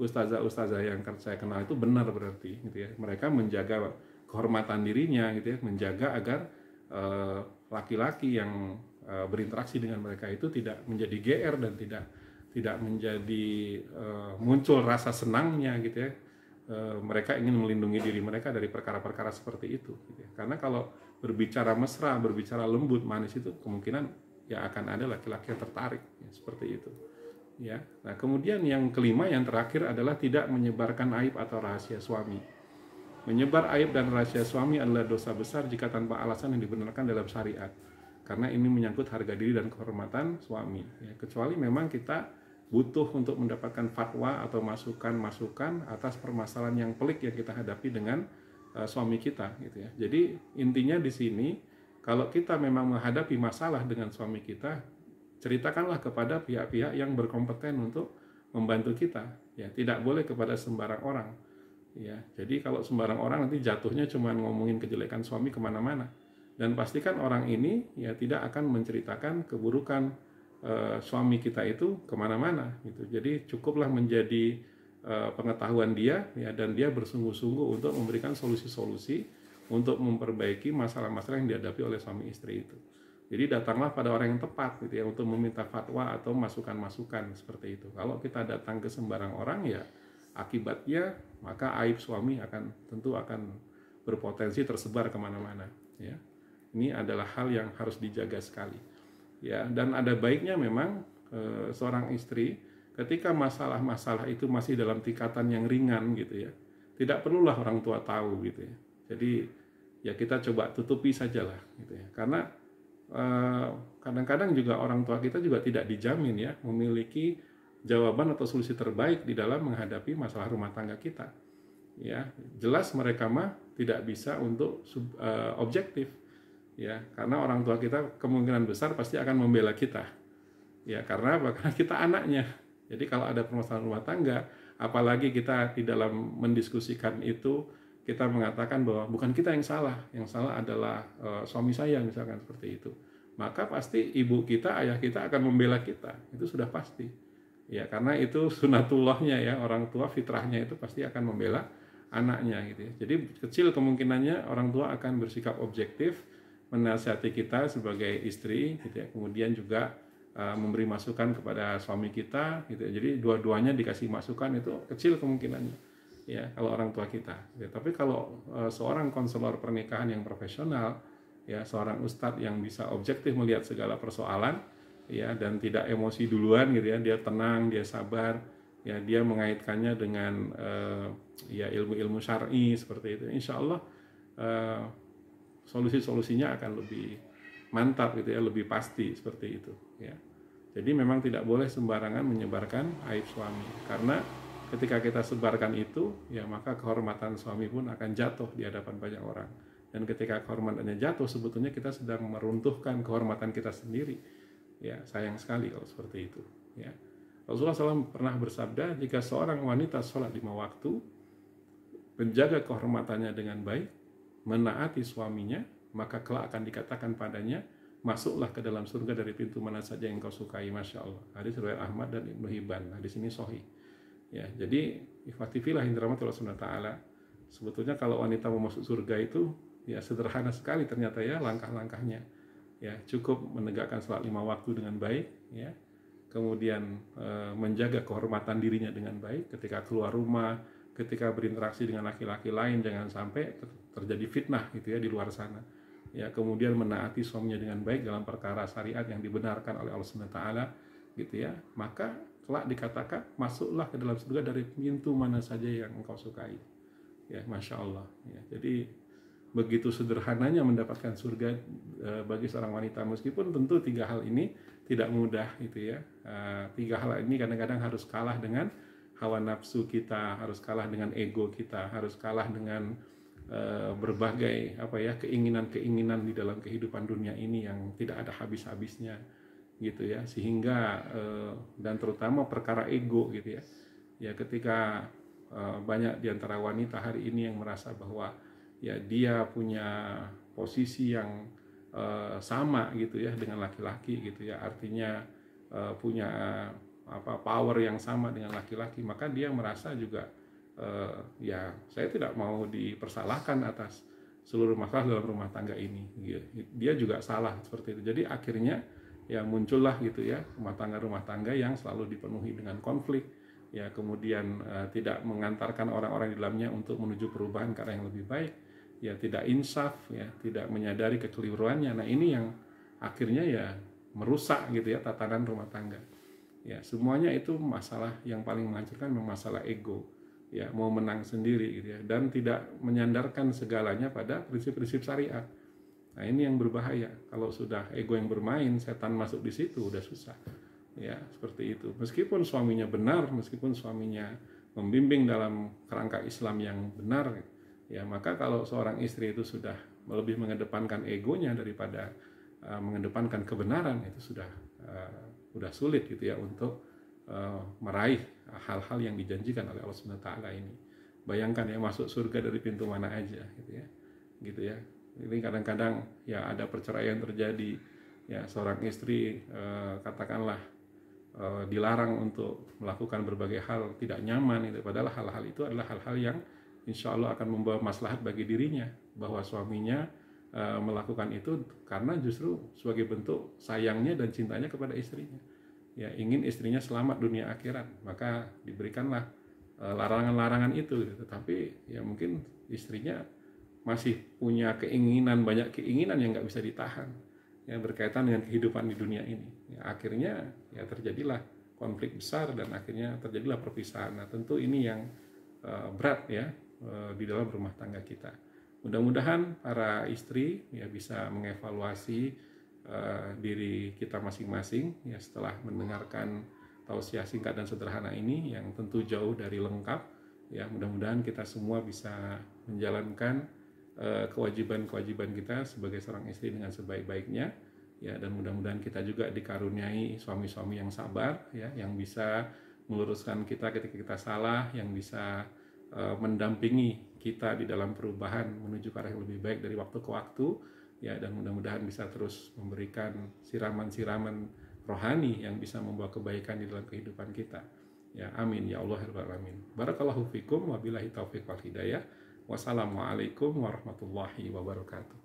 ustazah-ustazah yang saya kenal itu benar berarti gitu ya. Mereka menjaga kehormatan dirinya gitu ya, menjaga agar laki-laki yang berinteraksi dengan mereka itu tidak menjadi GR dan tidak menjadi muncul rasa senangnya gitu ya. Mereka ingin melindungi diri mereka dari perkara-perkara seperti itu gitu ya. Karena kalau berbicara mesra, berbicara lembut, manis itu kemungkinan ya akan ada laki-laki yang tertarik ya, seperti itu ya. Nah, kemudian yang kelima, yang terakhir adalah tidak menyebarkan aib atau rahasia suami. Menyebar aib dan rahasia suami adalah dosa besar jika tanpa alasan yang dibenarkan dalam syariat, karena ini menyangkut harga diri dan kehormatan suami ya. Kecuali memang kita butuh untuk mendapatkan fatwa atau masukan-masukan atas permasalahan yang pelik yang kita hadapi dengan suami kita gitu ya. Jadi intinya di sini, kalau kita memang menghadapi masalah dengan suami kita, ceritakanlah kepada pihak-pihak yang berkompeten untuk membantu kita ya. Tidak boleh kepada sembarang orang ya. Jadi kalau sembarang orang nanti jatuhnya cuma ngomongin kejelekan suami kemana-mana, dan pastikan orang ini ya tidak akan menceritakan keburukan suami kita itu kemana-mana gitu. Jadi cukuplah menjadi pengetahuan dia ya, dan dia bersungguh-sungguh untuk memberikan solusi-solusi untuk memperbaiki masalah-masalah yang dihadapi oleh suami istri itu. Jadi datanglah pada orang yang tepat gitu ya, untuk meminta fatwa atau masukan-masukan seperti itu. Kalau kita datang ke sembarang orang ya, akibatnya maka aib suami tentu akan berpotensi tersebar kemana-mana ya. Ini adalah hal yang harus dijaga sekali ya. Dan ada baiknya memang seorang istri ketika masalah-masalah itu masih dalam tingkatan yang ringan gitu ya, tidak perlulah orang tua tahu gitu ya. Jadi ya kita coba tutupi sajalah gitu ya. Karena kadang-kadang juga orang tua kita juga tidak dijamin ya memiliki jawaban atau solusi terbaik di dalam menghadapi masalah rumah tangga kita ya. Jelas mereka mah tidak bisa untuk objektif ya, karena orang tua kita kemungkinan besar pasti akan membela kita ya, karena kita anaknya. Jadi kalau ada permasalahan rumah tangga, apalagi kita di dalam mendiskusikan itu kita mengatakan bahwa bukan kita yang salah adalah suami saya misalkan seperti itu, maka pasti ibu kita, ayah kita akan membela kita, itu sudah pasti ya, karena itu sunatullahnya ya, orang tua fitrahnya itu pasti akan membela anaknya gitu ya. Jadi kecil kemungkinannya orang tua akan bersikap objektif menasihati kita sebagai istri gitu ya, kemudian juga memberi masukan kepada suami kita gitu ya. Jadi dua-duanya dikasih masukan itu kecil kemungkinannya ya kalau orang tua kita ya. Tapi kalau seorang konselor pernikahan yang profesional ya, seorang ustadz yang bisa objektif melihat segala persoalan ya, dan tidak emosi duluan gitu ya, dia tenang, dia sabar ya, dia mengaitkannya dengan ya ilmu-ilmu syar'i seperti itu, insya Allah solusi-solusinya akan lebih mantap gitu ya, lebih pasti seperti itu ya. Jadi memang tidak boleh sembarangan menyebarkan aib suami, karena ketika kita sebarkan itu ya, maka kehormatan suami pun akan jatuh di hadapan banyak orang. Dan ketika kehormatannya jatuh, sebetulnya kita sedang meruntuhkan kehormatan kita sendiri ya. Sayang sekali kalau seperti itu ya. Rasulullah SAW pernah bersabda, jika seorang wanita sholat 5 waktu, menjaga kehormatannya dengan baik, menaati suaminya, maka kelak akan dikatakan padanya, masuklah ke dalam surga dari pintu mana saja yang kau sukai. Masya Allah. Hadis riwayat Ahmad dan Ibnu Hibban. Hadis ini sahih ya. Jadi ikhwatifillah yang dirahmati Allah Subhanahu wa taala, sebetulnya kalau wanita mau masuk surga itu ya sederhana sekali ternyata ya langkah-langkahnya ya. Cukup menegakkan salat 5 waktu dengan baik ya, kemudian menjaga kehormatan dirinya dengan baik ketika keluar rumah, ketika berinteraksi dengan laki-laki lain, jangan sampai terjadi fitnah gitu ya di luar sana ya. Kemudian menaati suaminya dengan baik dalam perkara syariat yang dibenarkan oleh Allah Subhanahu wa taala gitu ya, maka kelak dikatakan masuklah ke dalam surga dari pintu mana saja yang engkau sukai ya. Masya Allah ya. Jadi begitu sederhananya mendapatkan surga bagi seorang wanita, meskipun tentu 3 hal ini tidak mudah gitu ya. 3 hal ini kadang-kadang harus kalah dengan hawa nafsu kita, harus kalah dengan ego kita, harus kalah dengan berbagai keinginan-keinginan di dalam kehidupan dunia ini yang tidak ada habis-habisnya gitu ya. Sehingga dan terutama perkara ego gitu ya, Ya ketika banyak di antara wanita hari ini yang merasa bahwa ya dia punya posisi yang sama gitu ya dengan laki-laki gitu ya, artinya punya power yang sama dengan laki-laki, maka dia merasa juga ya saya tidak mau dipersalahkan atas seluruh masalah dalam rumah tangga ini. Dia juga salah seperti itu. Jadi akhirnya ya muncullah gitu ya rumah tangga yang selalu dipenuhi dengan konflik, ya kemudian tidak mengantarkan orang-orang di dalamnya untuk menuju perubahan ke arah yang lebih baik, ya tidak insaf, ya tidak menyadari kekeliruannya. Nah ini yang akhirnya ya merusak gitu ya tatanan rumah tangga. Ya semuanya itu masalah yang paling menghancurkan memang masalah ego, ya mau menang sendiri gitu ya, dan tidak menyandarkan segalanya pada prinsip-prinsip syariat. Nah ini yang berbahaya. Kalau sudah ego yang bermain, setan masuk di situ udah susah. Ya seperti itu. Meskipun suaminya benar, meskipun suaminya membimbing dalam kerangka Islam yang benar, ya maka kalau seorang istri itu sudah lebih mengedepankan egonya daripada mengedepankan kebenaran, itu sudah sulit gitu ya untuk meraih hal-hal yang dijanjikan oleh Allah Subhanahu wa taala ini. Bayangkan ya masuk surga dari pintu mana aja gitu ya. Gitu ya. Ini kadang-kadang ya ada perceraian terjadi, ya seorang istri katakanlah dilarang untuk melakukan berbagai hal tidak nyaman itu, padahal hal-hal itu adalah hal-hal yang insya Allah akan membawa maslahat bagi dirinya, bahwa suaminya melakukan itu karena justru sebagai bentuk sayangnya dan cintanya kepada istrinya, ya ingin istrinya selamat dunia akhirat, maka diberikanlah larangan-larangan itu gitu. Tetapi ya mungkin istrinya masih punya keinginan, banyak keinginan yang nggak bisa ditahan, yang berkaitan dengan kehidupan di dunia ini, ya, akhirnya ya terjadilah konflik besar dan akhirnya terjadilah perpisahan. Nah tentu ini yang berat ya di dalam rumah tangga kita. Mudah-mudahan para istri ya bisa mengevaluasi diri kita masing-masing ya setelah mendengarkan tausiah singkat dan sederhana ini yang tentu jauh dari lengkap. Ya mudah-mudahan kita semua bisa menjalankan kewajiban-kewajiban kita sebagai seorang istri dengan sebaik-baiknya, ya, dan mudah-mudahan kita juga dikaruniai suami-suami yang sabar, ya, yang bisa meluruskan kita ketika kita salah, yang bisa mendampingi kita di dalam perubahan menuju ke arah yang lebih baik dari waktu ke waktu, ya, dan mudah-mudahan bisa terus memberikan siraman-siraman rohani yang bisa membawa kebaikan di dalam kehidupan kita. Ya, amin ya Allah ya rabbal alamin. Barakallahu fikum wabillahi taufiq wal hidayah. Wassalamualaikum warahmatullahi wabarakatuh.